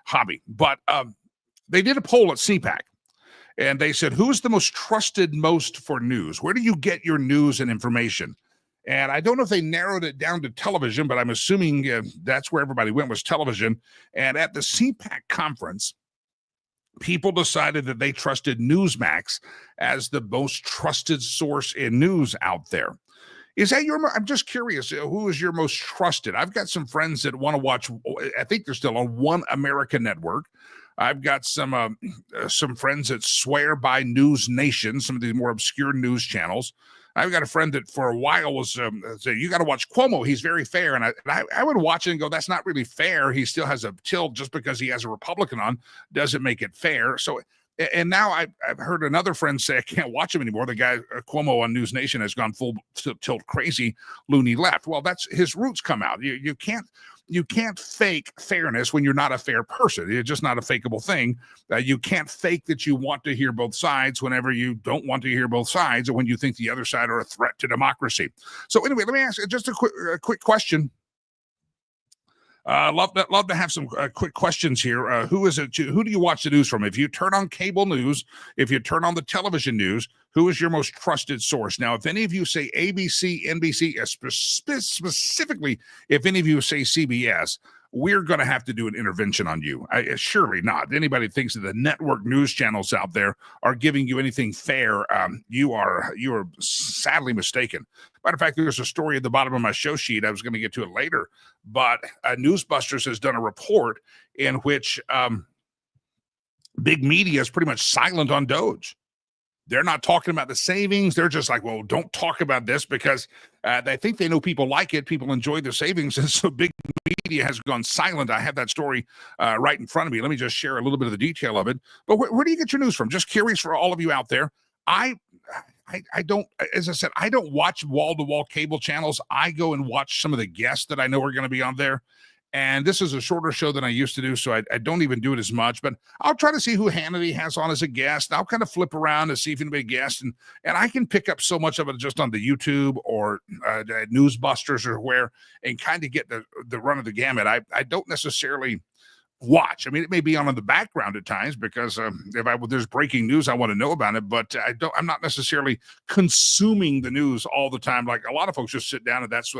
hobby. But they did a poll at CPAC. And they said, who's the most trusted for news? Where do you get your news and information? And I don't know if they narrowed it down to television, but I'm assuming that's where everybody went, was television. And at the CPAC conference, people decided that they trusted Newsmax as the most trusted source in news out there. Is that I'm just curious, who is your most trusted? I've got some friends that want to watch, I think they're still on One America Network. I've got some friends that swear by News Nation, some of these more obscure news channels. I've got a friend that for a while was say, you got to watch Cuomo. He's very fair. And I would watch it and go, that's not really fair. He still has a tilt. Just because he has a Republican on doesn't make it fair. So, and now I've heard another friend say I can't watch him anymore. The guy, Cuomo on News Nation, has gone full tilt crazy, loony left. Well, that's his roots come out. You can't fake fairness when you're not a fair person. It's just not a fakeable thing. You can't fake that you want to hear both sides whenever you don't want to hear both sides, or when you think the other side are a threat to democracy. So anyway, let me ask just a quick question. Love to have some quick questions here. Who do you watch the news from? If you turn on cable news, if you turn on the television news, who is your most trusted source? Now, if any of you say ABC, NBC, specifically, if any of you say CBS, we're going to have to do an intervention on you. Surely not. Anybody thinks that the network news channels out there are giving you anything fair, you are sadly mistaken. Matter of fact, there's a story at the bottom of my show sheet. I was going to get to it later, but Newsbusters has done a report in which big media is pretty much silent on DOGE. They're not talking about the savings. They're just like, well, don't talk about this because they think they know people like it. People enjoy the savings. And so big media has gone silent. I have that story right in front of me. Let me just share a little bit of the detail of it. But where do you get your news from? Just curious for all of you out there. I don't, as I said, I don't watch wall-to-wall cable channels. I go and watch some of the guests that I know are going to be on there. And this is a shorter show than I used to do, so I don't even do it as much. But I'll try to see who Hannity has on as a guest. I'll kind of flip around to see if anybody guests. And I can pick up so much of it just on the YouTube or Newsbusters or where, and kind of get the run of the gamut. I don't necessarily watch. I mean, it may be on in the background at times because if there's breaking news, I want to know about it, but I'm not necessarily consuming the news all the time. Like a lot of folks just sit down and that's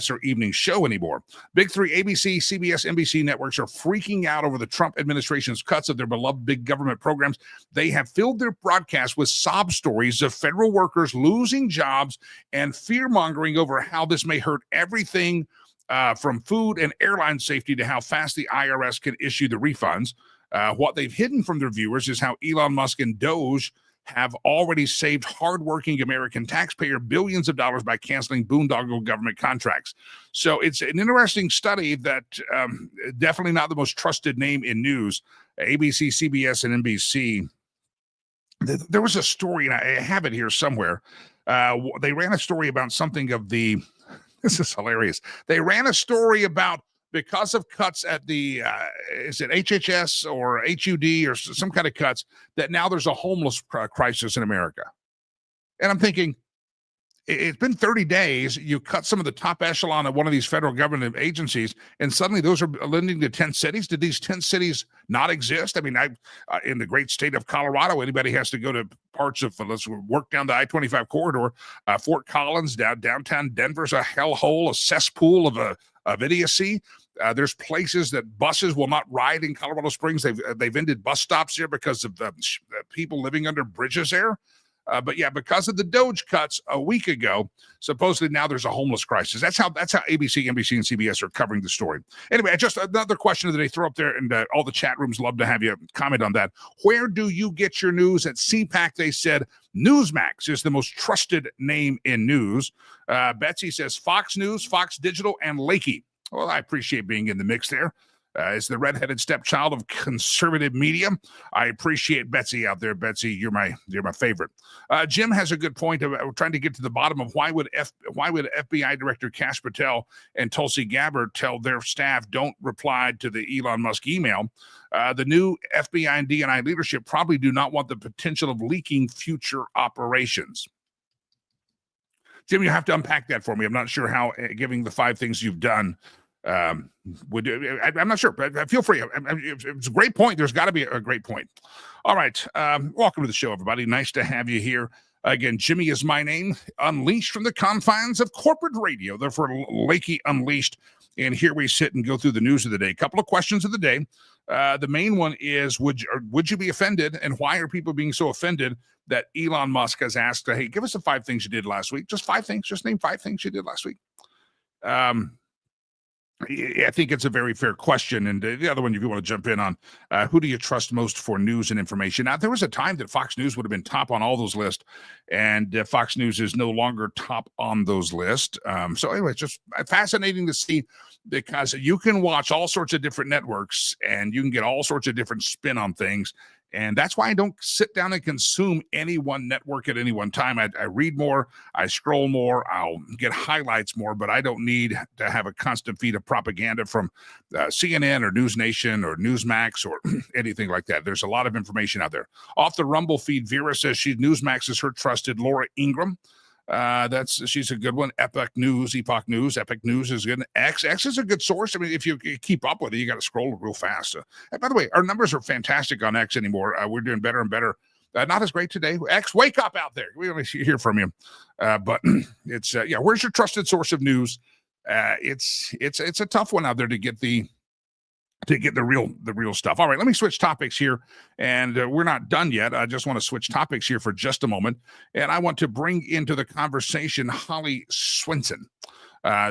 their evening show anymore. Big three, ABC, CBS, NBC networks are freaking out over the Trump administration's cuts of their beloved big government programs. They have filled their broadcasts with sob stories of federal workers losing jobs and fear-mongering over how this may hurt everything from food and airline safety to how fast the IRS can issue the refunds. What they've hidden from their viewers is how Elon Musk and DOGE have already saved hardworking American taxpayer billions of dollars by canceling boondoggle government contracts. So it's an interesting study that definitely not the most trusted name in news. ABC, CBS, and NBC. There was a story, and I have it here somewhere. They ran a story about something of the this is hilarious. They ran a story about because of cuts at the, is it HHS or HUD or some kind of cuts, that now there's a homeless crisis in America. And I'm thinking, it's been 30 days. You cut some of the top echelon of one of these federal government agencies, and suddenly those are lending to 10 cities. Did these 10 cities not exist? I mean, in the great state of Colorado, anybody has to go to parts of, let's work down the I-25 corridor. Fort Collins, downtown Denver's a hellhole, a cesspool of idiocy. There's places that buses will not ride in Colorado Springs. They've ended bus stops here because of people living under bridges there. But yeah, because of the DOGE cuts a week ago, supposedly now there's a homeless crisis. That's how ABC, NBC, and CBS are covering the story. Anyway, just another question of the day. Throw up there, and all the chat rooms love to have you comment on that. Where do you get your news? At CPAC, they said Newsmax is the most trusted name in news. Betsy says Fox News, Fox Digital, and Lakey. Well, I appreciate being in the mix there. As the redheaded stepchild of conservative media, I appreciate Betsy out there. Betsy, you're my favorite. Jim has a good point. We're trying to get to the bottom of why would FBI Director Kash Patel and Tulsi Gabbard tell their staff don't reply to the Elon Musk email. The new FBI and DNI leadership probably do not want the potential of leaking future operations. Jim, you have to unpack that for me. I'm not sure how giving the 5 things you've done I'm not sure, but feel free. It's a great point. There's got to be a great point. All right. Welcome to the show, everybody. Nice to have you here. Again, Jimmy is my name, unleashed from the confines of corporate radio, therefore Lakey Unleashed. And here we sit and go through the news of the day. A couple of questions of the day. The main one is, would you be offended, and why are people being so offended that Elon Musk has asked, hey, give us the 5 things you did last week. Just 5 things. Just name 5 things you did last week. I think it's a very fair question. And the other one, if you want to jump in on, who do you trust most for news and information? Now, there was a time that Fox News would have been top on all those lists, and Fox News is no longer top on those lists. So anyway, it's just fascinating to see, because you can watch all sorts of different networks and you can get all sorts of different spin on things. And that's why I don't sit down and consume any one network at any one time. I read more, I scroll more, I'll get highlights more, but I don't need to have a constant feed of propaganda from CNN or News Nation or Newsmax or anything like that. There's a lot of information out there. Off the Rumble feed, Vera says Newsmax is her trusted. Laura Ingram, she's a good one. Epoch News is good. X is a good source. I mean, if you keep up with it, you got to scroll real fast. And by the way, our numbers are fantastic on X anymore. We're doing better and better. Not as great today. X, wake up out there. We want to hear from you. But it's where's your trusted source of news? It's a tough one out there to get the real stuff. All right, let me switch topics here, and we're not done yet. I just want to switch topics here for just a moment, and I want to bring into the conversation Holly Swenson.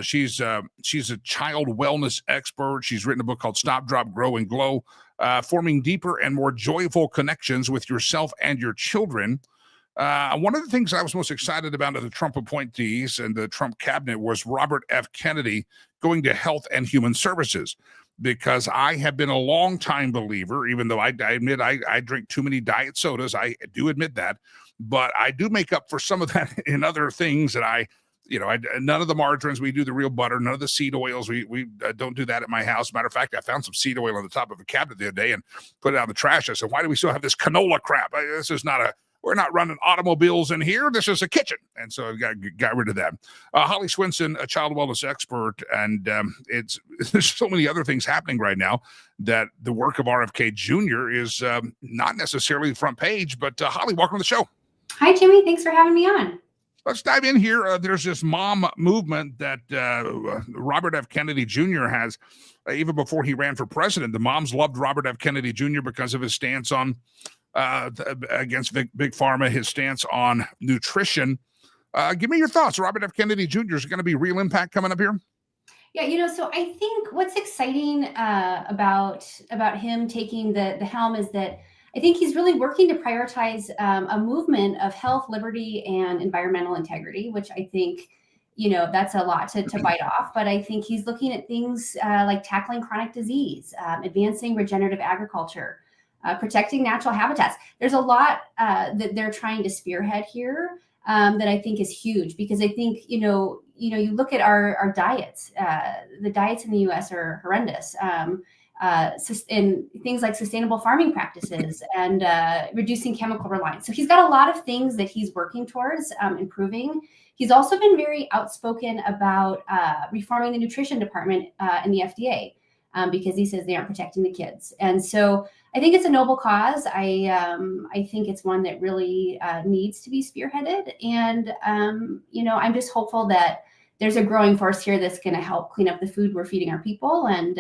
She's a child wellness expert. She's written a book called Stop, Drop, Grow, and Glow, forming deeper and more joyful connections with yourself and your children. One of the things I was most excited about of the Trump appointees and the Trump cabinet was Robert F. Kennedy going to Health and Human Services, because I have been a long-time believer, even though I admit I drink too many diet sodas. I do admit that, but I do make up for some of that in other things that I none of the margarines. We do the real butter. None of the seed oils. We don't do that at my house. Matter of fact, I found some seed oil on the top of a cabinet the other day and put it out in the trash. I said, why do we still have this canola crap? We're not running automobiles in here. This is a kitchen. And so I got rid of that. Holly Swinson, a child wellness expert. And there's so many other things happening right now that the work of RFK Jr. is not necessarily the front page. But Holly, welcome to the show. Hi, Jimmy. Thanks for having me on. Let's dive in here. There's this mom movement that Robert F. Kennedy Jr. has. Even before he ran for president, the moms loved Robert F. Kennedy Jr. because of his stance on against big pharma, his stance on nutrition. Give me your thoughts. Robert F. Kennedy Jr. is going to be real impact coming up here. Yeah, so I think what's exciting about him taking the helm is that I think he's really working to prioritize a movement of health, liberty, and environmental integrity, which I think, that's a lot to bite off. But I think he's looking at things like tackling chronic disease, advancing regenerative agriculture, protecting natural habitats. There's a lot that they're trying to spearhead here that I think is huge, because I think, you look at our diets. The diets in the U.S. are horrendous. In things like sustainable farming practices and reducing chemical reliance. So he's got a lot of things that he's working towards improving. He's also been very outspoken about reforming the nutrition department in the FDA because he says they aren't protecting the kids. And so I think it's a noble cause. I think it's one that really needs to be spearheaded. And, I'm just hopeful that there's a growing force here that's going to help clean up the food we're feeding our people. And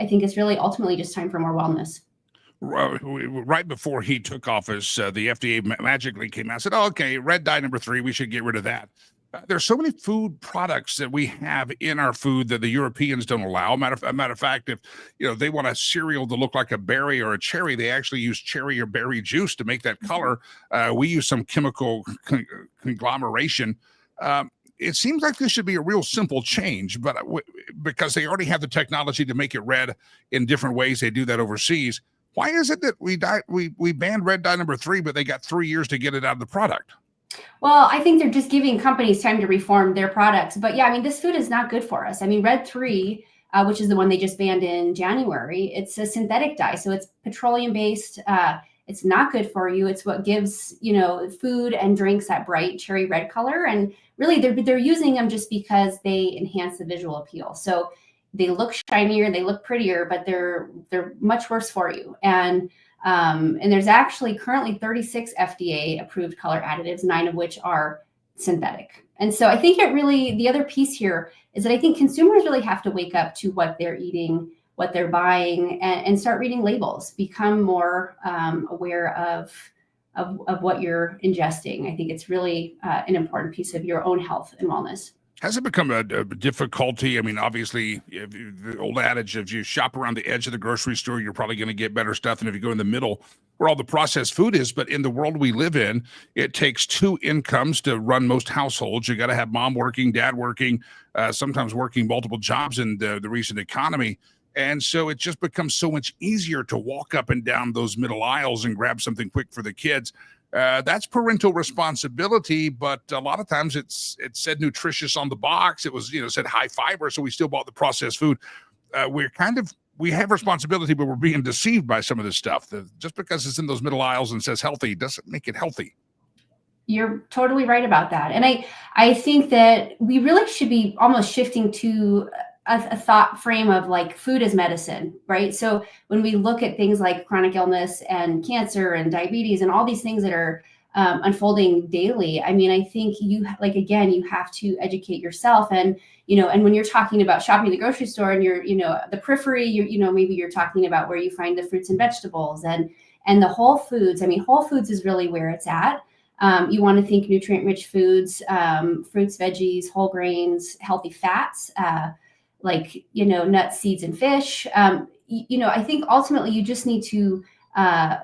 I think it's really ultimately just time for more wellness. Right before he took office, the FDA magically came out and said, oh, okay, red dye number 3, we should get rid of that. There's so many food products that we have in our food that the Europeans don't allow. Matter of fact, if they want a cereal to look like a berry or a cherry, they actually use cherry or berry juice to make that color. We use some chemical conglomeration. It seems like this should be a real simple change, but because they already have the technology to make it red in different ways, they do that overseas. Why is it that we banned red dye number 3, but they got 3 years to get it out of the product? Well, I think they're just giving companies time to reform their products. But yeah, this food is not good for us. Red 3, which is the one they just banned in January, it's a synthetic dye. So it's petroleum based. It's not good for you. It's what gives, food and drinks that bright cherry red color. And really they're using them just because they enhance the visual appeal. So they look shinier, they look prettier, but they're much worse for you. And there's actually currently 36 FDA approved color additives, 9 of which are synthetic. And so I think the other piece here is that I think consumers really have to wake up to what they're eating, what they're buying, and start reading labels, become more aware of what you're ingesting. I think it's really an important piece of your own health and wellness. Has it become a difficulty? Obviously, the old adage, if you shop around the edge of the grocery store, you're probably going to get better stuff than if you go in the middle where all the processed food is. But in the world we live in, it takes 2 incomes to run most households. You got to have mom working, dad working, sometimes working multiple jobs in the recent economy. And so it just becomes so much easier to walk up and down those middle aisles and grab something quick for the kids. That's parental responsibility, but a lot of times it said nutritious on the box. It was, said high fiber, so we still bought the processed food. We have responsibility, but we're being deceived by some of this stuff. Just because it's in those middle aisles and says healthy doesn't make it healthy. You're totally right about that. And I think that we really should be almost shifting to a thought frame of like food as medicine, right? So when we look at things like chronic illness and cancer and diabetes and all these things that are unfolding daily, I think you have to educate yourself. And, and when you're talking about shopping at the grocery store and you're, the periphery, maybe you're talking about where you find the fruits and vegetables and the whole foods. Whole foods is really where it's at. You want to think nutrient-rich foods, fruits, veggies, whole grains, healthy fats, nuts, seeds, and fish. I think ultimately you just need to, I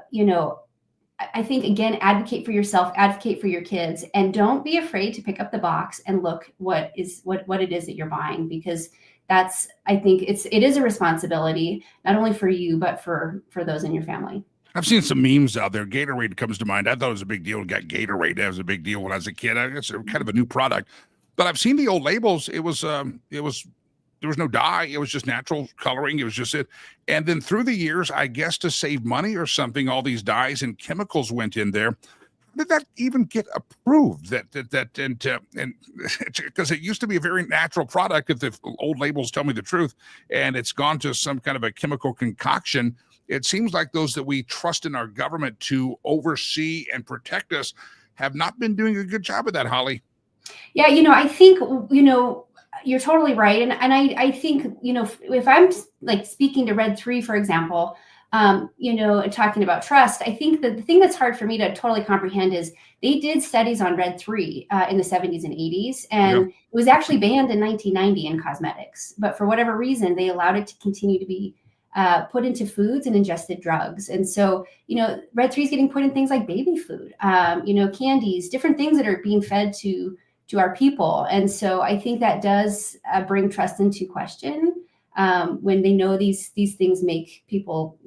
think, again, advocate for yourself, advocate for your kids, and don't be afraid to pick up the box and look what it is that you're buying, because I think it is a responsibility, not only for you, but for those in your family. I've seen some memes out there. Gatorade comes to mind. I thought it was a big deal. Got Gatorade. That was a big deal when I was a kid. It's kind of a new product. But I've seen the old labels. It was there was no dye. It was just natural coloring. It was just it. And then through the years, I guess to save money or something, all these dyes and chemicals went in there. Did that even get approved? And because it used to be a very natural product, if the old labels tell me the truth, and it's gone to some kind of a chemical concoction. It seems like those that we trust in our government to oversee and protect us have not been doing a good job of that, Holly. Yeah, I think, you're totally right. And I think, if I'm like speaking to Red 3, for example, and talking about trust, I think that the thing that's hard for me to totally comprehend is they did studies on Red 3 in the 70s and 80s, and it was actually banned in 1990 in cosmetics. But for whatever reason, they allowed it to continue to be put into foods and ingested drugs. And so, Red 3 is getting put in things like baby food, candies, different things that are being fed to our people. And so I think that does bring trust into question when they know these things make people,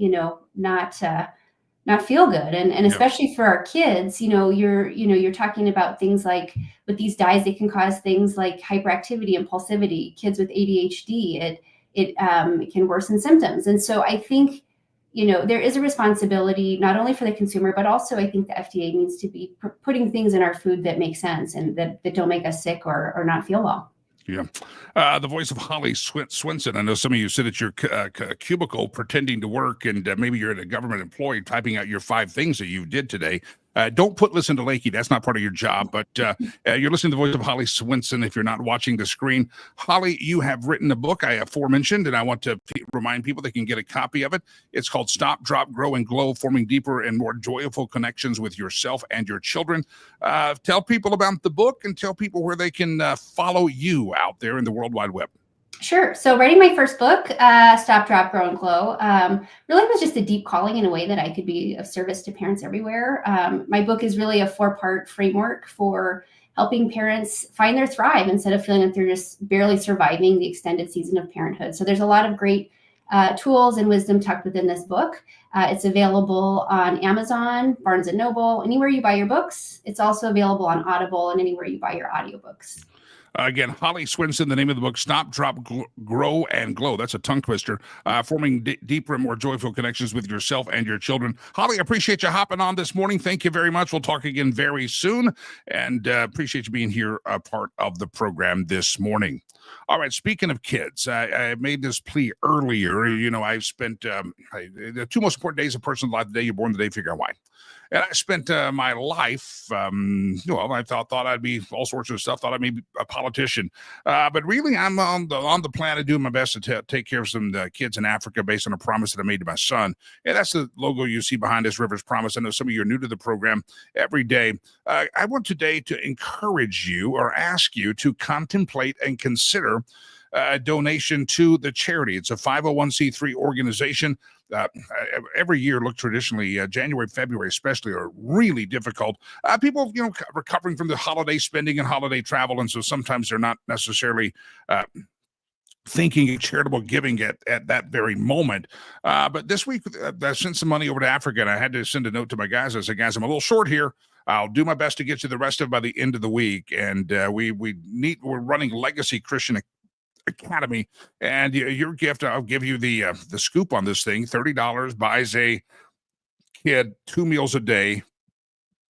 not feel good. And especially for our kids, you're talking about things like with these dyes, they can cause things like hyperactivity, impulsivity, kids with ADHD, it can worsen symptoms. And so I think, there is a responsibility not only for the consumer, but also I think the FDA needs to be putting things in our food that make sense and that don't make us sick or not feel well. Yeah. The voice of Holly Swenson. I know some of you sit at your cubicle pretending to work, and maybe you're at a government employee typing out your 5 things that you did today. Don't listen to Lakey. That's not part of your job, but you're listening to the voice of Holly Swenson if you're not watching the screen. Holly, you have written a book I aforementioned, and I want to remind people they can get a copy of it. It's called Stop, Drop, Grow, and Glow, Forming Deeper and More Joyful Connections with Yourself and Your Children. Tell people about the book and tell people where they can follow you out there in the World Wide Web. Sure. So writing my first book, Stop, Drop, Grow, and Glow, really was just a deep calling in a way that I could be of service to parents everywhere. My book is really a 4-part framework for helping parents find their thrive instead of feeling that they're just barely surviving the extended season of parenthood. So there's a lot of great tools and wisdom tucked within this book. It's available on Amazon, Barnes & Noble, anywhere you buy your books. It's also available on Audible and anywhere you buy your audiobooks. Again, Holly Swenson, the name of the book, Stop, Drop, Grow, and Glow. That's a tongue twister. Forming deeper and more joyful connections with yourself and your children. Holly, I appreciate you hopping on this morning. Thank you very much. We'll talk again very soon. And appreciate you being here, a part of the program this morning. All right, speaking of kids, I made this plea earlier. I've spent the 2 most important days of a person's life: the day you're born, the day you figure out why. And I spent my life, I thought I'd be all sorts of stuff, thought I'd be a politician. But really, I'm on the plan of doing my best to take care of some kids in Africa based on a promise that I made to my son. And that's the logo you see behind us, Rivers Promise. I know some of you are new to the program every day. I want today to encourage you or ask you to contemplate and consider a donation to the charity. It's a 501c3 organization. Every year, look, traditionally, January, February especially, are really difficult. People, recovering from the holiday spending and holiday travel, and so sometimes they're not necessarily thinking of charitable giving at that very moment. But this week, I sent some money over to Africa, and I had to send a note to my guys. I said, guys, I'm a little short here. I'll do my best to get you the rest of it by the end of the week. And we're running Legacy Christian Academy, and your gift, I'll give you the scoop on this thing. $30 buys a kid 2 meals a day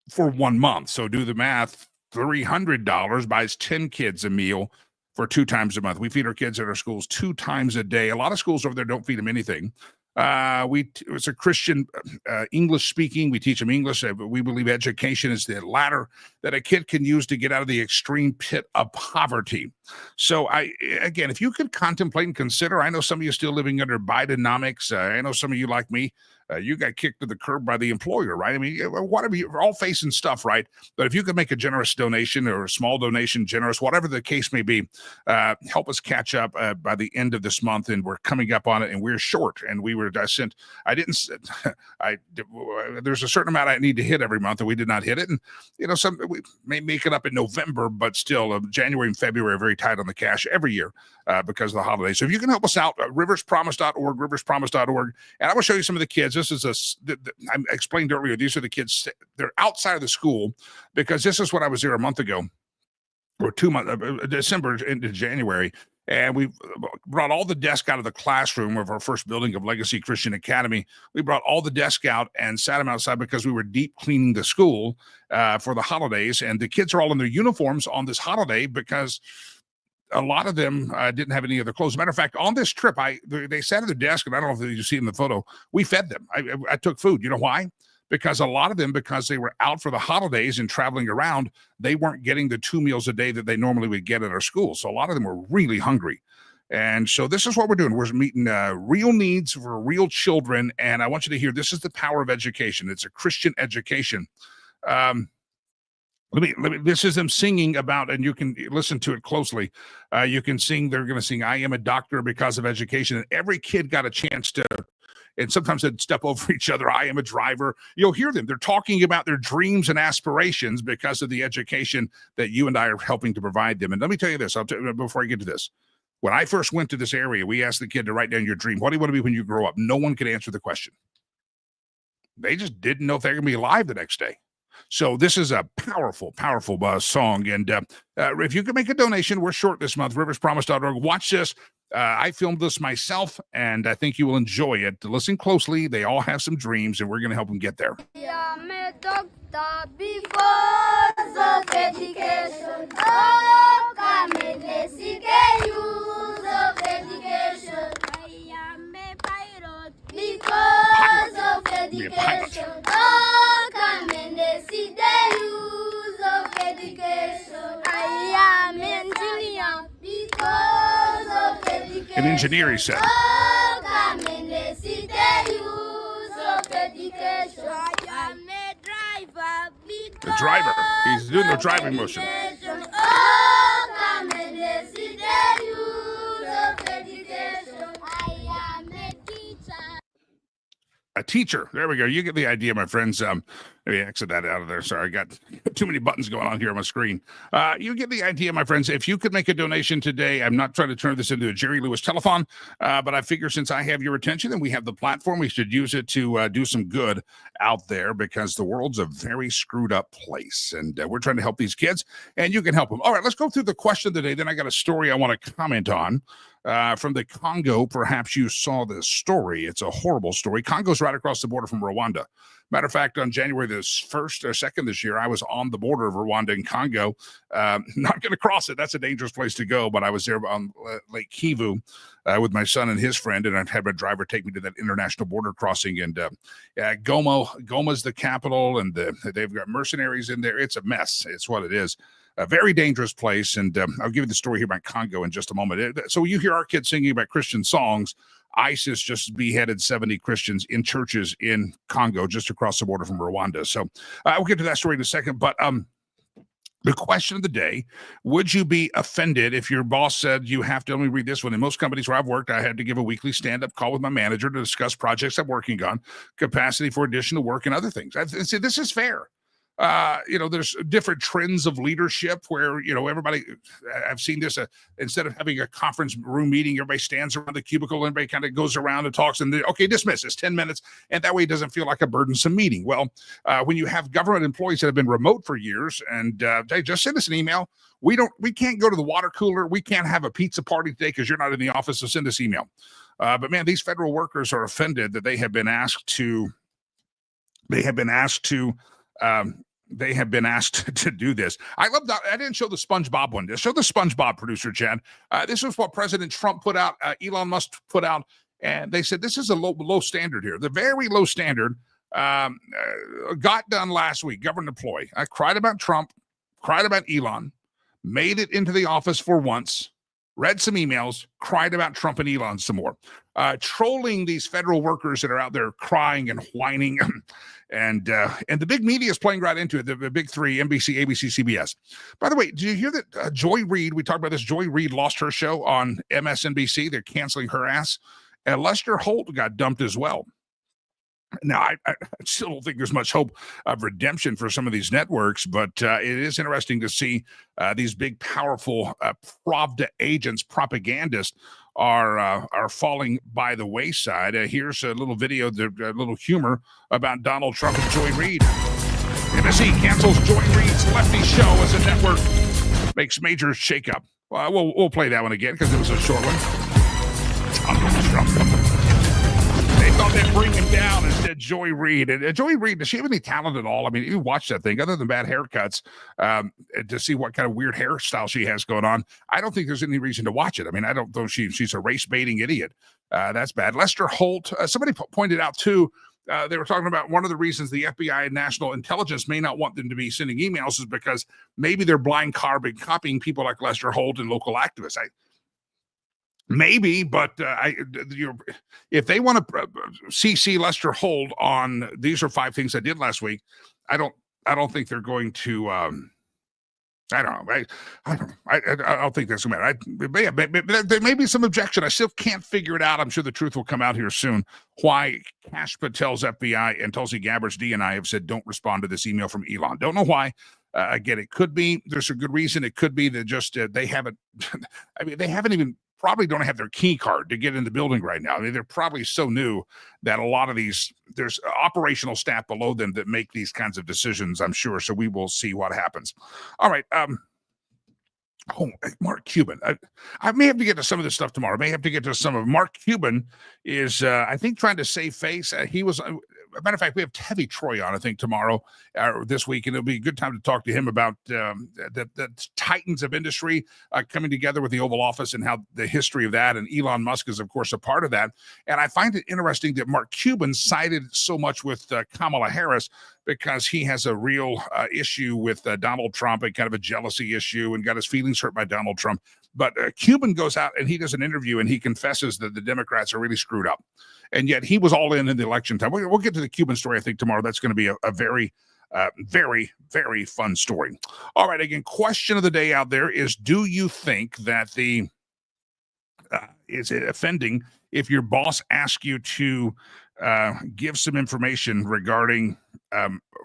for 1 month. So do the math. $300 buys 10 kids a meal for 2 times a month. We feed our kids at our schools 2 times a day. A lot of schools over there don't feed them anything. It's a Christian English speaking. We teach them English. We believe education is the ladder that a kid can use to get out of the extreme pit of poverty. So again, if you could contemplate and consider, I know some of you still living under Bidenomics. I know some of you like me. You got kicked to the curb by the employer, right? I mean, whatever, we're all facing stuff, right? But if you could make a generous donation or a small donation, generous, whatever the case may be, help us catch up by the end of this month. And we're coming up on it, and we're short. And there's a certain amount I need to hit every month, and we did not hit it. And, we may make it up in November, but still, January and February are very tight on the cash every year because of the holidays. So if you can help us out, riverspromise.org, riverspromise.org. And I will show you some of the kids. This is I explained earlier, these are the kids, they're outside of the school, because this is when I was there a month ago. or 2 months, December into January. And we brought all the desks out of the classroom of our first building of Legacy Christian Academy. We brought all the desks out and sat them outside because we were deep cleaning the school for the holidays. And the kids are all in their uniforms on this holiday because a lot of them didn't have any other clothes. Matter of fact, on this trip, they sat at their desk, and I don't know if you see it in the photo, we fed them. I took food. You know why? Because a lot of them, because they were out for the holidays and traveling around, they weren't getting the 2 meals a day that they normally would get at our school. So a lot of them were really hungry. And so this is what we're doing. We're meeting real needs for real children. And I want you to hear, this is the power of education. It's a Christian education. This is them singing about, and you can listen to it closely. You can sing, they're going to sing, I am a doctor because of education. And every kid got a chance to, and sometimes they'd step over each other. I am a driver. You'll hear them. They're talking about their dreams and aspirations because of the education that you and I are helping to provide them. And let me tell you this, before I get to this. When I first went to this area, we asked the kid to write down your dream. What do you want to be when you grow up? No one could answer the question. They just didn't know if they're going to be alive the next day. So this is a powerful, powerful song. And if you can make a donation, we're short this month, riverspromise.org. Watch this. I filmed this myself, and I think you will enjoy it. Listen closely. They all have some dreams, and we're going to help them get there. I am a doctor because of education. Oh, come and let's see the use of education. I am a pilot because of education. Oh, come and let's see the use of education. I am an engineer because of education. An engineer, he said. Oh, come and let's see the use of education. I am a driver because The driver. He's doing the driving motion. oh, come and let's see the use of education. I am a teacher. A teacher. There we go. You get the idea, my friends. Maybe exit that out of there. Sorry, I got too many buttons going on here on my screen. You get the idea, my friends. If you could make a donation today, I'm not trying to turn this into a Jerry Lewis telethon, but I figure since I have your attention and we have the platform, we should use it to do some good out there because the world's a very screwed up place. And we're trying to help these kids, and you can help them. All right, let's go through the question of the day. Then I got a story I want to comment on. From the Congo, perhaps you saw this story. It's a horrible story. Congo's right across the border from Rwanda. Matter of fact, on January the 1st or 2nd this year, I was on the border of Rwanda and Congo. Not going to cross it. That's a dangerous place to go. But I was there on Lake Kivu with my son and his friend, and I'd have a driver take me to that international border crossing. And Goma's the capital, and they've got mercenaries in there. It's a mess. It's what it is. A very dangerous place, and I'll give you the story here about Congo in just a moment. So you hear our kids singing about Christian songs. ISIS just beheaded 70 Christians in churches in Congo, just across the border from Rwanda. So we'll get to that story in a second. But the question of the day, would you be offended if your boss said you have to, let me read this one. In most companies where I've worked, I had to give a weekly stand-up call with my manager to discuss projects I'm working on, capacity for additional work, and other things. I said, this is fair. There's different trends of leadership where, everybody, I've seen this, instead of having a conference room meeting, everybody stands around the cubicle, everybody kind of goes around and talks and okay, dismiss, it's 10 minutes. And that way it doesn't feel like a burdensome meeting. Well, when you have government employees that have been remote for years and they just send us an email, we can't go to the water cooler. We can't have a pizza party today because you're not in the office, so send us email. But man, these federal workers are offended that they have been asked to do this. I love that. I didn't show the SpongeBob one. Show the SpongeBob, producer Chad. This is what President Trump put out, Elon Musk put out, and they said this is a low standard here. The very low standard got done last week. Government employee. I cried about Trump, cried about Elon, made it into the office for once, read some emails, cried about Trump and Elon some more. Trolling these federal workers that are out there crying and whining. And the big media is playing right into it. The big three, NBC, ABC, CBS. By the way, did you hear that Joy Reid, we talked about this, Joy Reid lost her show on MSNBC. They're canceling her ass. And Lester Holt got dumped as well. Now, I still don't think there's much hope of redemption for some of these networks, but it is interesting to see these big, powerful Pravda agents, propagandists are falling by the wayside. Here's a little video, a little humor about Donald Trump and Joy Reid. NBC cancels Joy Reid's Lefty show as a network. makes major shakeup. Well, we'll play that one again because it was a short one. Donald Trump. They thought they'd bring him down instead. Joy Reid. And Joy Reid, does she have any talent at all? I mean, you watch that thing, other than bad haircuts, to see what kind of weird hairstyle she has going on. I don't think there's any reason to watch it. I mean, I don't know. She's a race-baiting idiot. That's bad. Lester Holt, somebody pointed out, too, they were talking about one of the reasons the FBI and national intelligence may not want them to be sending emails is because maybe they're blind copying people like Lester Holt and local activists. Maybe, but if they want to CC Lester Holt on these are 5 things I did last week, I don't think they're going to. I don't know. I don't think that's going to matter. There may be some objection. I still can't figure it out. I'm sure the truth will come out here soon. Why Kash Patel's FBI and Tulsi Gabbard's DNI have said don't respond to this email from Elon. Don't know why. Again, it could be there's a good reason. It could be that just they haven't. I mean, they haven't even. Probably don't have their key card to get in the building right now. I mean, they're probably so new that a lot of these, there's operational staff below them that make these kinds of decisions, I'm sure. So we will see what happens. All right. Mark Cuban. I may have to get to some of this stuff tomorrow. I may have to get to some of Mark Cuban is, I think, trying to save face. He was, a matter of fact, we have Tevi Troy on, I think, tomorrow or this week, and it'll be a good time to talk to him about the titans of industry coming together with the Oval Office and how the history of that. And Elon Musk is, of course, a part of that. And I find it interesting that Mark Cuban sided so much with Kamala Harris because he has a real issue with Donald Trump and kind of a jealousy issue and got his feelings hurt by Donald Trump. But Cuban goes out and he does an interview and he confesses that the Democrats are really screwed up. And yet he was all in the election time. We'll get to the Cuban story, I think, tomorrow. That's going to be a very, very, very fun story. All right, again, question of the day out there is, do you think that is it offending if your boss asks you to give some information regarding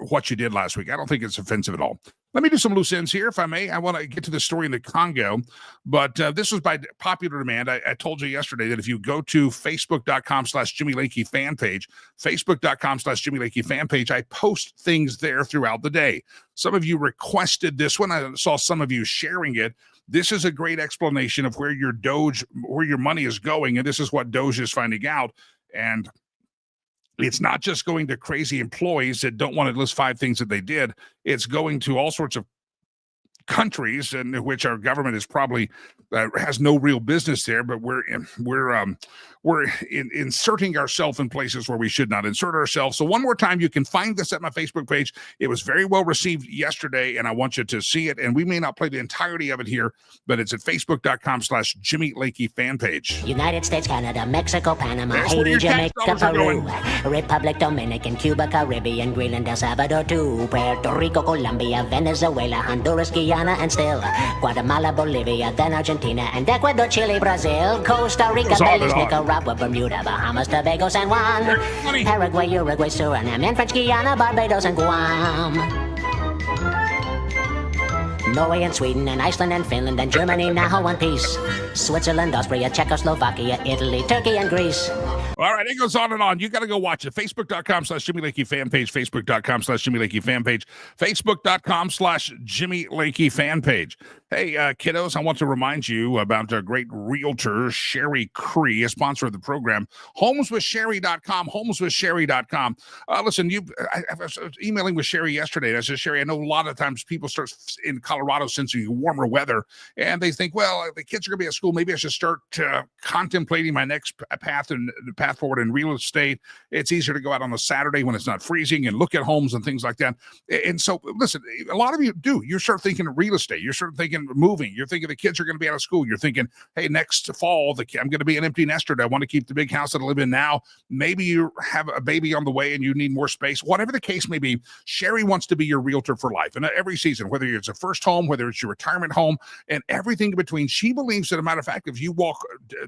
what you did last week? I don't think it's offensive at all. Let me do some loose ends here, if I may. I want to get to the story in the Congo, but this was by popular demand. I told you yesterday that if you go to facebook.com/Jimmy Lakey fan page, facebook.com/Jimmy Lakey fan page, I post things there throughout the day. Some of you requested this one. I saw some of you sharing it. This is a great explanation of where your money is going, and this is what DOGE is finding out. And it's not just going to crazy employees that don't want to list 5 things that they did. It's going to all sorts of countries in which our government is probably has no real business there, but we're inserting ourselves in places where we should not insert ourselves. So one more time, you can find this at my Facebook page. It was very well received yesterday, and I want you to see it. And we may not play the entirety of it here, but it's at facebook.com/Jimmy Lakey fan page. United States, Canada, Mexico, Panama, Haiti, Jamaica, Peru, Republic, Dominican, Cuba, Caribbean, Greenland, El Salvador, too, Puerto Rico, Colombia, Venezuela, Honduras, Guyana, and still Guatemala, Bolivia, then Argentina, and Ecuador, Chile, Brazil, Costa Rica, Belize, Nicaragua, Bermuda, Bahamas, Tobago, San Juan, Paraguay, Uruguay, Suriname, and French Guiana, Barbados, and Guam. Norway and Sweden and Iceland and Finland and Germany now one piece. Switzerland, Austria, Czechoslovakia, Italy, Turkey, and Greece. All right, it goes on and on. You got to go watch it. Facebook.com/Jimmy Lakey fan page. Facebook.com/Jimmy Lakey fan page. Facebook.com/Jimmy Lakey fan page. Hey, kiddos, I want to remind you about our great realtor, Sherry Cree, a sponsor of the program. HomesWithSherry.com. HomesWithSherry.com. Listen, I was emailing with Sherry yesterday. And I said, Sherry, I know a lot of times people start in Colorado sensing warmer weather, and they think, well, the kids are going to be at school. Maybe I should start contemplating my next path forward in real estate. It's easier to go out on a Saturday when it's not freezing and look at homes and things like that. And so, listen, a lot of you do. You start thinking of real estate. You start thinking moving. You're thinking the kids are going to be out of school. You're thinking, hey, next fall, I'm going to be an empty nester. I want to keep the big house that I live in now. Maybe you have a baby on the way and you need more space. Whatever the case may be, Sherry wants to be your realtor for life. And every season, whether it's a first home, whether it's your retirement home, and everything in between, she believes that, a matter of fact, if you walk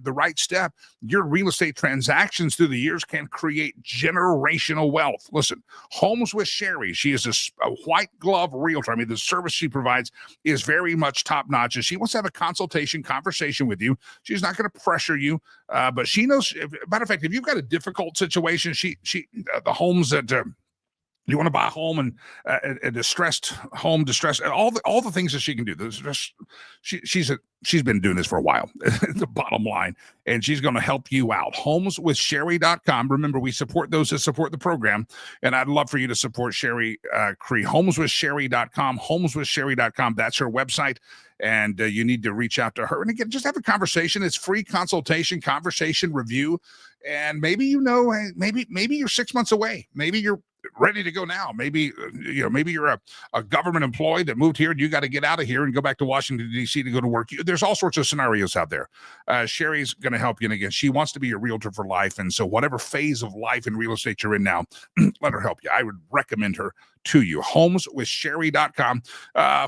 the right step, your real estate transactions through the years can create generational wealth. Listen, Homes with Sherry. She is a white glove realtor. I mean, the service she provides is very much top notch. And she wants to have a conversation with you. She's not going to pressure you, but she knows. Matter of fact, if you've got a difficult situation, the homes that You want to buy a home and a distressed home, all the things that she can do. She's been doing this for a while. The bottom line, and she's going to help you out. Homeswithsherry.com. Remember, we support those that support the program, and I'd love for you to support Sherry Cree. Homeswithsherry.com. Homeswithsherry.com. That's her website, and you need to reach out to her. And again, just have a conversation. It's free consultation, conversation, review, and maybe maybe you're 6 months away. Maybe you're ready to go now. Maybe you're a government employee that moved here and you got to get out of here and go back to Washington, D.C. to go to work. There's all sorts of scenarios out there. Sherry's going to help you. And again, she wants to be a realtor for life. And so whatever phase of life in real estate you're in now, let her help you. I would recommend her to you. Homeswithsherry.com.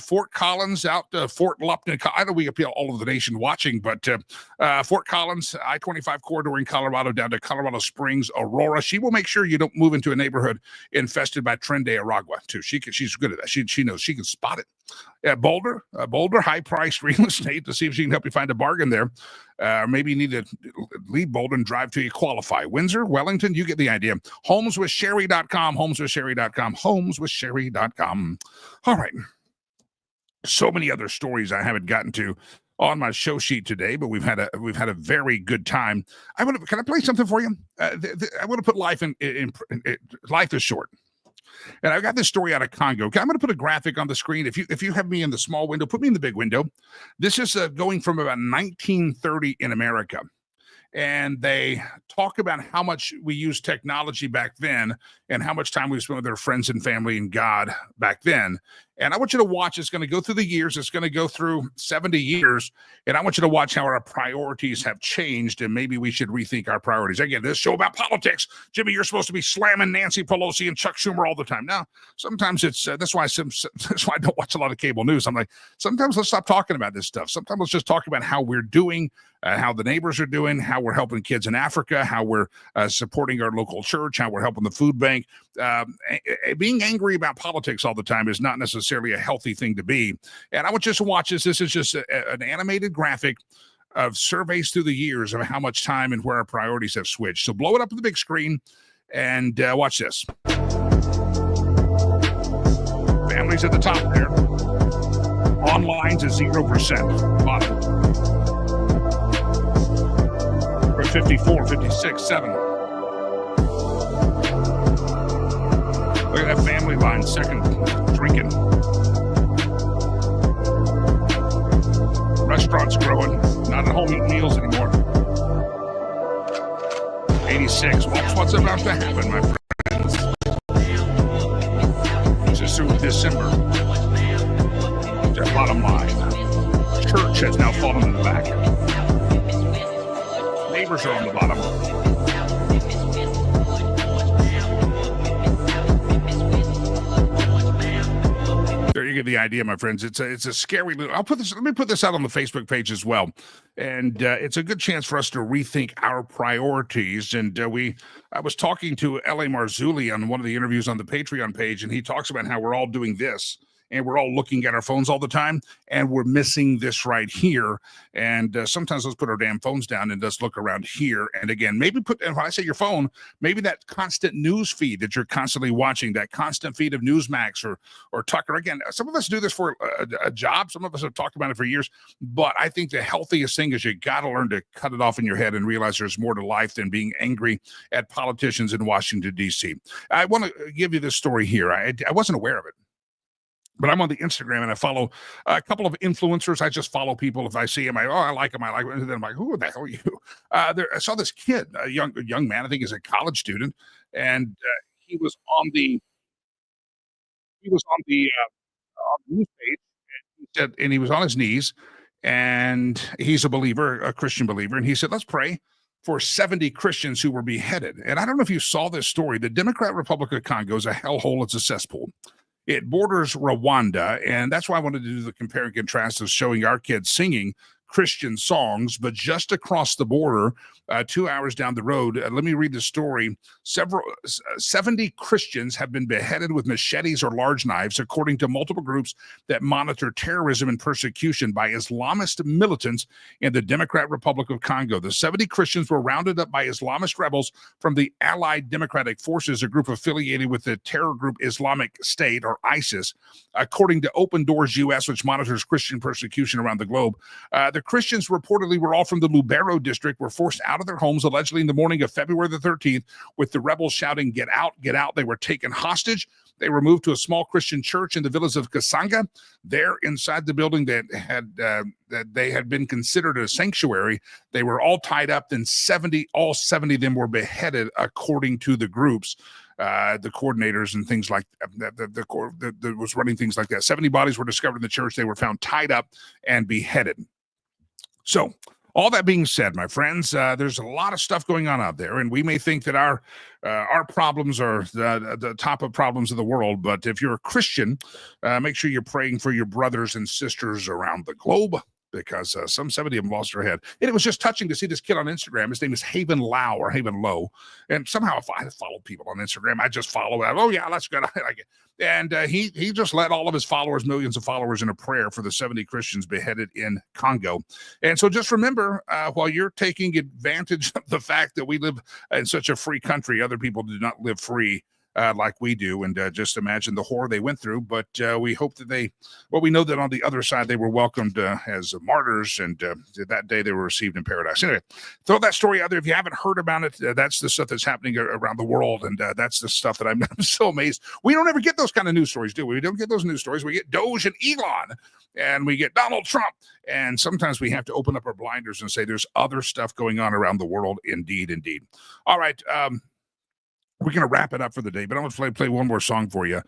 Fort Collins out to Fort Lupton. I know we appeal all over the nation watching, but Fort Collins, I-25 corridor in Colorado down to Colorado Springs, Aurora. She will make sure you don't move into a neighborhood infested by Tren de Aragua too. She's good at that. She knows. She can spot it. Boulder, high-priced real estate to see if she can help you find a bargain there. Maybe you need to leave Boulder and drive till you qualify. Windsor, Wellington, you get the idea. Homeswithsherry.com. Homeswithsherry.com. Homeswithsherry.com. All right. So many other stories I haven't gotten to on my show sheet today, but we've had a very good time. Can I play something for you? I want to put life in life is short. And I've got this story out of Congo. I'm going to put a graphic on the screen. If you have me in the small window, put me in the big window. This is going from about 1930 in America. And they talk about how much we used technology back then and how much time we spent with our friends and family and God back then. And I want you to watch. It's going to go through the years. It's going to go through 70 years. And I want you to watch how our priorities have changed. And maybe we should rethink our priorities. Again, this show about politics. Jimmy, you're supposed to be slamming Nancy Pelosi and Chuck Schumer all the time. Now, sometimes it's that's why I don't watch a lot of cable news. I'm like, sometimes let's stop talking about this stuff. Sometimes let's just talk about how we're doing, how the neighbors are doing, how we're helping kids in Africa, how we're supporting our local church, how we're helping the food bank. Being angry about politics all the time is not necessarily a healthy thing to be. And I want you to watch this. This is just an animated graphic of surveys through the years of how much time and where our priorities have switched. So blow it up on the big screen and watch this. Families at the top there. Online's at 0%. Bottom. We're at 54, 56, 7. Look at that family line, second, drinking. Restaurants growing, not at home eating meals anymore. 86. What's about to happen, my friends? It's as soon as December. The bottom line. Church has now fallen in the back. Neighbors are on the bottom. There you get the idea, my friends. It's a scary. Let me put this out on the Facebook page as well, and it's a good chance for us to rethink our priorities. And I was talking to L.A. Marzulli on one of the interviews on the Patreon page, and he talks about how we're all doing this. And we're all looking at our phones all the time, and we're missing this right here. And sometimes let's put our damn phones down and just look around here. And again, maybe and when I say your phone, maybe that constant news feed that you're constantly watching, that constant feed of Newsmax or Tucker. Again, some of us do this for a job. Some of us have talked about it for years. But I think the healthiest thing is you got to learn to cut it off in your head and realize there's more to life than being angry at politicians in Washington, D.C. I want to give you this story here. I wasn't aware of it. But I'm on the Instagram and I follow a couple of influencers. I just follow people. If I see them, I like them. And then I'm like, who the hell are you? I saw this kid, a young man. I think he's a college student, and he was on the news page. And he was on his knees, and he's a believer, a Christian believer. And he said, "Let's pray for 70 Christians who were beheaded." And I don't know if you saw this story. The Democratic Republic of Congo is a hellhole. It's a cesspool. It borders Rwanda, and that's why I wanted to do the compare and contrast of showing our kids singing Christian songs, but just across the border, 2 hours down the road, let me read the story. 70 Christians have been beheaded with machetes or large knives, according to multiple groups that monitor terrorism and persecution by Islamist militants in the Democratic Republic of Congo. The 70 Christians were rounded up by Islamist rebels from the Allied Democratic Forces, a group affiliated with the terror group Islamic State, or ISIS, according to Open Doors US, which monitors Christian persecution around the globe. The Christians reportedly were all from the Lubero district, were forced out of their homes allegedly in the morning of February the 13th, with the rebels shouting, "Get out, get out." They were taken hostage. They were moved to a small Christian church in the village of Kasanga. There, inside the building that they had been considered a sanctuary, they were all tied up. Then all 70 of them were beheaded, according to the groups, the coordinators and things like that was running things like that. 70 bodies were discovered in the church. They were found tied up and beheaded. So, all that being said, my friends, there's a lot of stuff going on out there, and we may think that our problems are the top of problems of the world. But if you're a Christian, make sure you're praying for your brothers and sisters around the globe, because some 70 of them lost their head. And it was just touching to see this kid on Instagram. His name is Haven Lau, or Haven Low. And somehow, if I follow people on Instagram, I just follow that. Oh, yeah, that's good. I like it. And he just led all of his followers, millions of followers, in a prayer for the 70 Christians beheaded in Congo. And so just remember, while you're taking advantage of the fact that we live in such a free country, other people do not live free like we do. And just imagine the horror they went through. But we hope that we know that on the other side, they were welcomed as martyrs, and that day they were received in paradise. Anyway, throw that story out there. If you haven't heard about it, that's the stuff that's happening around the world. And that's the stuff that I'm so amazed. We don't ever get those kind of news stories, do we? We don't get those news stories. We get DOGE and Elon, and we get Donald Trump. And sometimes we have to open up our blinders and say there's other stuff going on around the world. Indeed, indeed. All right. We're going to wrap it up for the day, but I'm going to play one more song for you.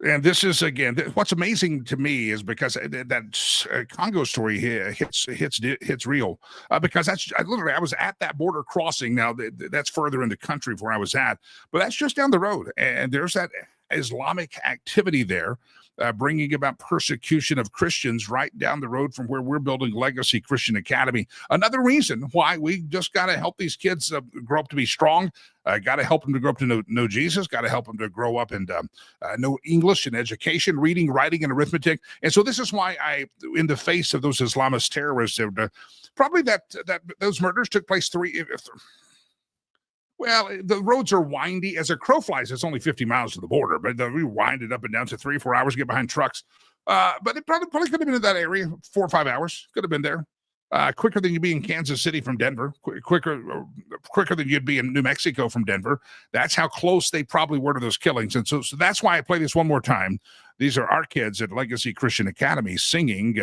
And this is, again, what's amazing to me is because that Congo story hits real. Because I was at that border crossing. Now, that's further in the country where I was at, but that's just down the road. And there's that Islamic activity there, bringing about persecution of Christians right down the road from where we're building Legacy Christian Academy. Another reason why we just got to help these kids grow up to be strong. Got to help them to grow up to know Jesus. Got to help them to grow up and know English and education, reading, writing, and arithmetic. And so this is why in the face of those Islamist terrorists, probably that those murders took place well, the roads are windy. As a crow flies, it's only 50 miles to the border, but we wind it up and down to 3 or 4 hours, get behind trucks. But it probably could have been in that area 4 or 5 hours. Could have been there. Quicker than you'd be in Kansas City from Denver, quicker than you'd be in New Mexico from Denver. That's how close they probably were to those killings. And so that's why I play this one more time. These are our kids at Legacy Christian Academy singing,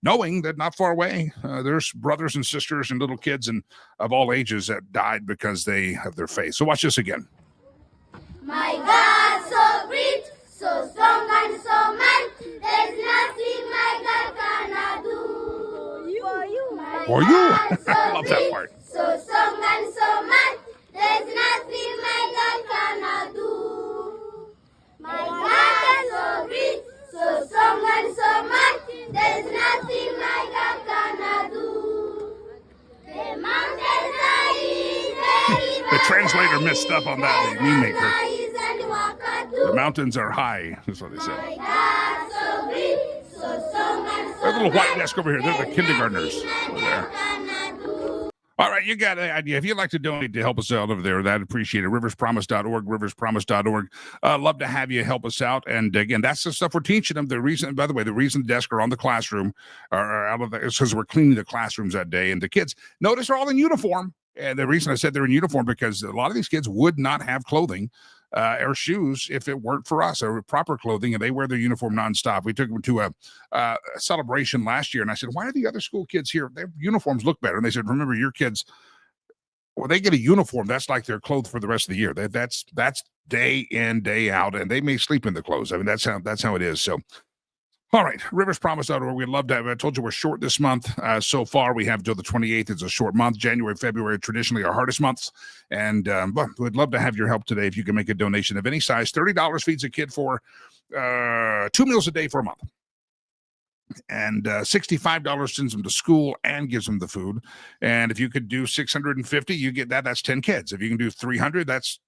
knowing that not far away, there's brothers and sisters and little kids and of all ages that died because they have their faith. So watch this again. My God, so great, so strong and so mighty, there's nothing my God cannot do. For you. I love that part. So strong and so mighty, there's nothing my God cannot do. My God, so great, so strong and so mighty, there's nothing my God cannot do. The mountains are his, the translator messed up on that, the remaker. The mountains are high, is what they said. My God, so great, so strong and so There's a little white desk over here. They're the kindergartners over there. All right, you got an idea. If you'd like to donate to help us out over there, I'd appreciate it. Riverspromise.org, riverspromise.org. Love to have you help us out. And again, that's the stuff we're teaching them. The reason, by the way, the reason the desks are on the classroom are out of the, is because we're cleaning the classrooms that day. And the kids, notice, are all in uniform. And the reason I said they're in uniform, because a lot of these kids would not have clothing or shoes if it weren't for us, or proper clothing, and they wear their uniform nonstop. We took them to a celebration last year, and I said, why are the other school kids here? Their uniforms look better. And they said, remember, your kids, when they get a uniform, that's like their clothes for the rest of the year. That's day in, day out, and they may sleep in the clothes. I mean, that's how it is. So, all right, riverspromise.org. We'd love to have, I told you we're short this month. So far, we have till the 28th. It's a short month. January, February, traditionally our hardest months. And but we'd love to have your help today if you can make a donation of any size. $30 feeds a kid for 2 meals a day for a month. And $65 sends them to school and gives them the food. And if you could do 650, you get that. That's 10 kids. If you can do 300, that's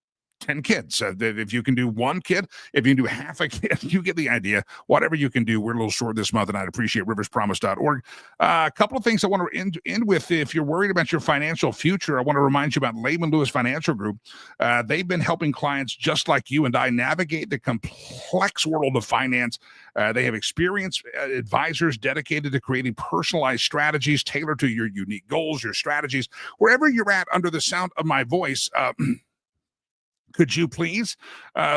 10 kids. If you can do one kid, if you can do half a kid, you get the idea. Whatever you can do. We're a little short this month, and I'd appreciate riverspromise.org. A couple of things I want to end with. If you're worried about your financial future, I want to remind you about Lehman Lewis Financial Group. They've been helping clients just like you and I navigate the complex world of finance. They have experienced advisors dedicated to creating personalized strategies tailored to your unique goals, your strategies, wherever you're at under the sound of my voice. Could you please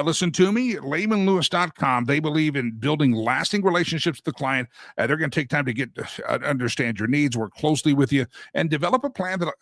listen to me? LehmanLewis.com. They believe in building lasting relationships with the client. They're going to take time to get understand your needs, work closely with you, and develop a plan that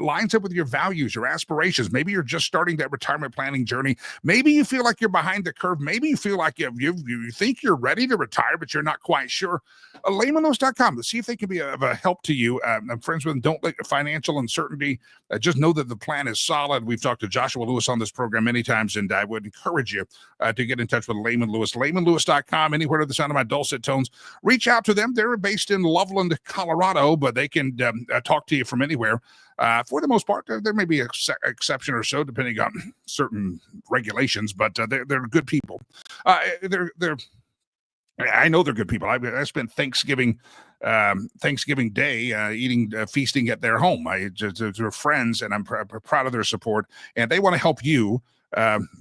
lines up with your values, your aspirations. Maybe you're just starting that retirement planning journey. Maybe you feel like you're behind the curve. Maybe you feel like you think you're ready to retire, but you're not quite sure. LehmanLewis.com. Let's see if they can be of a help to you. I'm friends with them. Don't let financial uncertainty. Just know that the plan is solid. We've talked to Joshua Lewis on this program many times, and I would encourage you to get in touch with Lehman Lewis. LehmanLewis.com, anywhere to the sound of my dulcet tones. Reach out to them. They're based in Loveland, Colorado, but they can talk to you from anywhere. For the most part, there may be an exception or so, depending on certain regulations, but they're good people. I know they're good people. I spent Thanksgiving Day eating, feasting at their home. They're friends, and I'm proud of their support, and they want to help you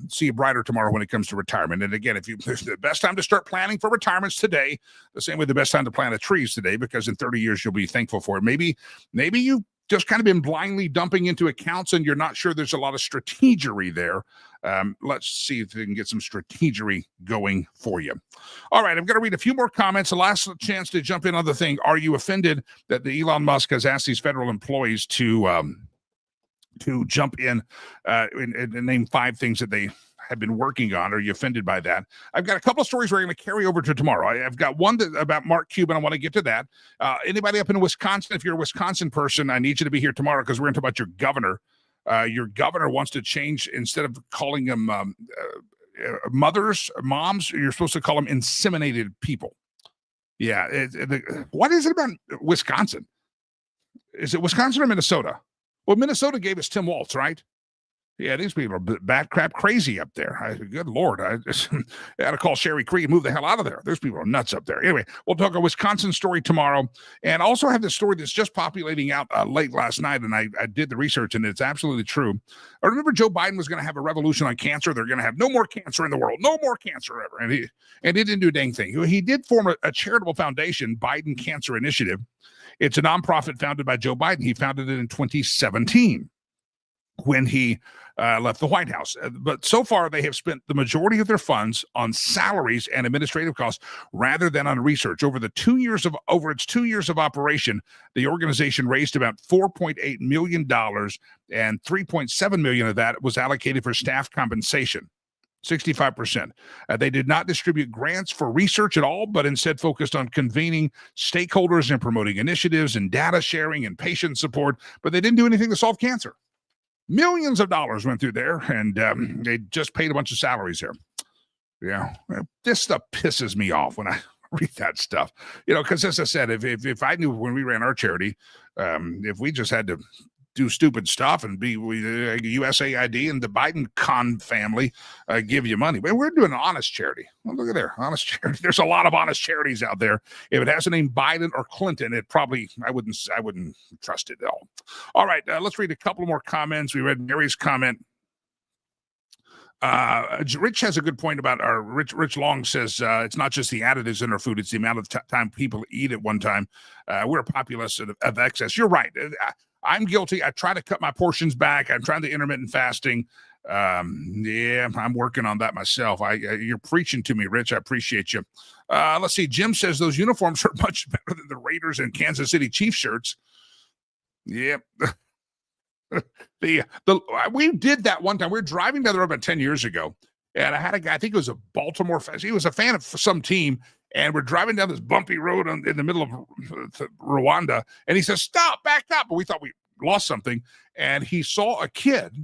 see you brighter tomorrow when it comes to retirement. And again, if the best time to start planning for retirement is today, the same way the best time to plant a tree is today, because in 30 years you'll be thankful for it. Maybe you just kind of been blindly dumping into accounts and you're not sure there's a lot of strategery there. Let's see if we can get some strategery going for you. All right, I'm going to read a few more comments. The last chance to jump in on the thing. Are you offended that the Elon Musk has asked these federal employees to jump in and name 5 things that they have been working on? Are you offended by that? I've got a couple of stories we're going to carry over to tomorrow. I've got one about Mark Cuban. I want to get to that. Anybody up in Wisconsin, if you're a Wisconsin person, I need you to be here tomorrow because we're going to talk about your governor. Your governor wants to change, instead of calling them moms, you're supposed to call them inseminated people. Yeah. What is it about Wisconsin? Is it Wisconsin or Minnesota? Well, Minnesota gave us Tim Walz, right? Yeah, these people are bat crap crazy up there. Good Lord. I had to call Sherry Creed and move the hell out of there. Those people are nuts up there. Anyway, we'll talk a Wisconsin story tomorrow, and also have this story that's just populating out late last night, and I did the research, and it's absolutely true. I remember Joe Biden was going to have a revolution on cancer. They're going to have no more cancer in the world, no more cancer ever. And he didn't do a dang thing. He did form a charitable foundation, Biden Cancer Initiative. It's a nonprofit founded by Joe Biden. He founded it in 2017 when he left the White House. But so far, they have spent the majority of their funds on salaries and administrative costs rather than on research. Over its 2 years of operation, the organization raised about $4.8 million, and $3.7 million of that was allocated for staff compensation. 65%. They did not distribute grants for research at all, but instead focused on convening stakeholders and promoting initiatives and data sharing and patient support. But they didn't do anything to solve cancer. Millions of dollars went through there, and they just paid a bunch of salaries there. Yeah, this stuff pisses me off when I read that stuff. Because as I said, if I knew when we ran our charity, if we just had to do stupid stuff and be USAID and the Biden con family give you money. But we're doing an honest charity. Well, look at there, honest charity. There's a lot of honest charities out there. If it has a name Biden or Clinton, it probably I wouldn't trust it at all. All right, let's read a couple more comments. We read Mary's comment. Rich has a good point about our Rich Long says it's not just the additives in our food, it's the amount of time people eat at one time. We're a populace of excess. You're right. I'm guilty. I try to cut my portions back. I'm trying the intermittent fasting. Yeah, I'm working on that myself. You're preaching to me, Rich. I appreciate you. Let's see. Jim says those uniforms are much better than the Raiders and Kansas City Chiefs shirts. Yep. We did that one time. We were driving down the road about 10 years ago, and I had a guy, I think it was a Baltimore fan. He was a fan of some team, and we're driving down this bumpy road in the middle of Rwanda, and he says, "Stop, back up." But we thought we lost something, and he saw a kid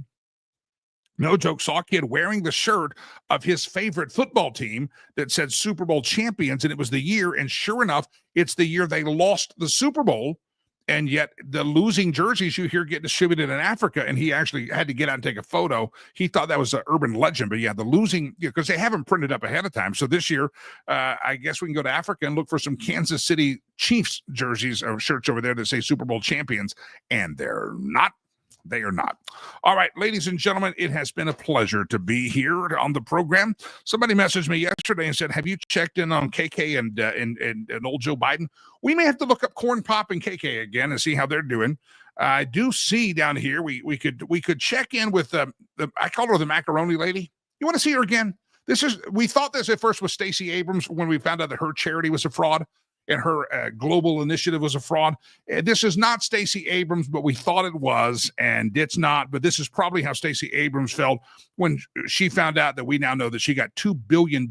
No joke, saw a kid wearing the shirt of his favorite football team that said Super Bowl champions, and it was the year, and sure enough, it's the year they lost the Super Bowl, and yet the losing jerseys you hear get distributed in Africa, and he actually had to get out and take a photo. He thought that was an urban legend, but yeah, the losing, because they haven't printed up ahead of time. So this year, I guess we can go to Africa and look for some Kansas City Chiefs jerseys or shirts over there that say Super Bowl champions, and they're not. They are not. All right, ladies and gentlemen, it has been a pleasure to be here on the program. Somebody messaged me yesterday and said, have you checked in on KK and old Joe Biden? We may have to look up Corn Pop and KK again and see how they're doing. I do see down here, we could check in with I call her the macaroni lady. You want to see her again? We thought this at first was Stacey Abrams when we found out that her charity was a fraud and her global initiative was a fraud. This is not Stacey Abrams, but we thought it was, and it's not. But this is probably how Stacey Abrams felt when she found out that we now know that she got $2 billion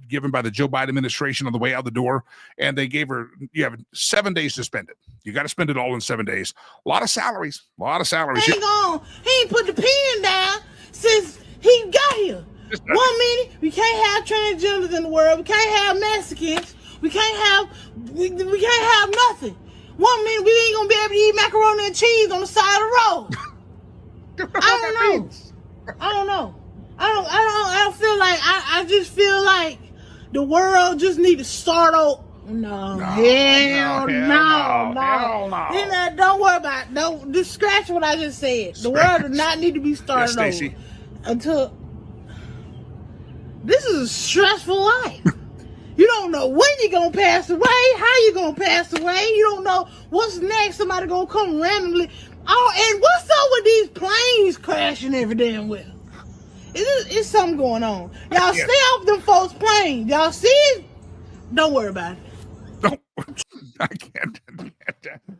given by the Joe Biden administration on the way out the door, and they gave her, you have 7 days to spend it. You got to spend it all in 7 days. A lot of salaries. Hang on. He ain't put the pen down since he got here. 1 minute, we can't have transgenders in the world. We can't have Mexicans. We can't have nothing. 1 minute we ain't gonna be able to eat macaroni and cheese on the side of the road. I don't know. I don't feel like I just feel like the world just need to start over. No. Hell no. Don't worry about it. Don't just scratch what I just said. The world does not need to be started over until this is a stressful life. You don't know when you're going to pass away, how you're going to pass away. You don't know what's next. Somebody going to come randomly. Oh, and what's up with these planes crashing every damn well? It's something going on. Y'all stay off them folks' planes. Y'all see it? Don't worry about it. I can't.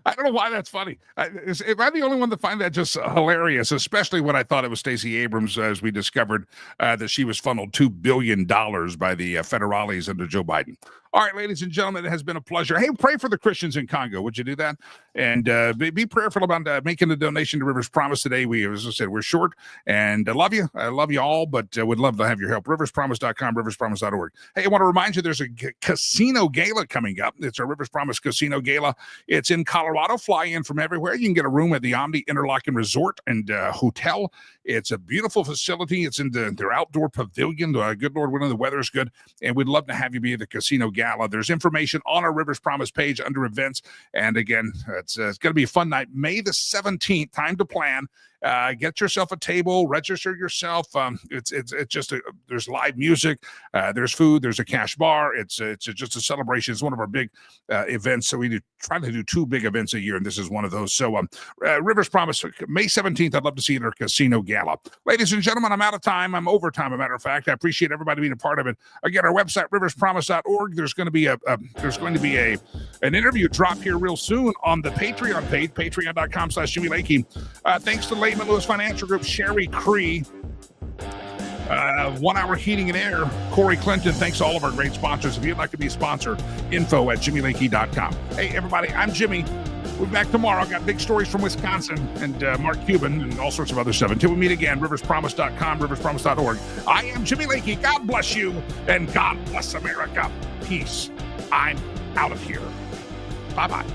I don't know why that's funny. Am I the only one that find that just hilarious? Especially when I thought it was Stacey Abrams, as we discovered that she was funneled $2 billion by the federales under Joe Biden. All right, ladies and gentlemen, it has been a pleasure. Hey, pray for the Christians in Congo. Would you do that? And be prayerful about making a donation to Rivers Promise today. As I said, we're short, and I love you. I love you all, but would love to have your help. RiversPromise.com, RiversPromise.org. Hey, I want to remind you there's a casino gala coming up. It's a Rivers Promise Casino Gala. It's in Colorado. Fly in from everywhere. You can get a room at the Omni Interlaken Resort and Hotel. It's a beautiful facility. It's in their outdoor pavilion. Good Lord, when the weather is good, and we'd love to have you be at the casino gala. There's information on our Rivers Promise page under events. And again, it's going to be a fun night. May the 17th, time to plan. Get yourself a table, register yourself. It's just there's live music, there's food, there's a cash bar. It's just a celebration. It's one of our big events. So we try to do 2 big events a year, and this is one of those. So Rivers Promise, May 17th. I'd love to see you at our casino gala. Ladies and gentlemen, I'm out of time. I'm over time, as a matter of fact. I appreciate everybody being a part of it. Again, our website, riverspromise.org. There's going to be an interview drop here real soon on the Patreon page, patreon.com/Jimmy Lakey. Thanks to Lehman Lewis Financial Group, Sherry Cree, 1 Hour Heating and Air, Corey Clinton. Thanks to all of our great sponsors. If you'd like to be a sponsor, info@jimmylakey.com. Hey, everybody, I'm Jimmy. We'll be back tomorrow. I've got big stories from Wisconsin and Mark Cuban and all sorts of other stuff. Until we meet again, riverspromise.com, riverspromise.org. I am Jimmy Lakey. God bless you, and God bless America. Peace. I'm out of here. Bye-bye.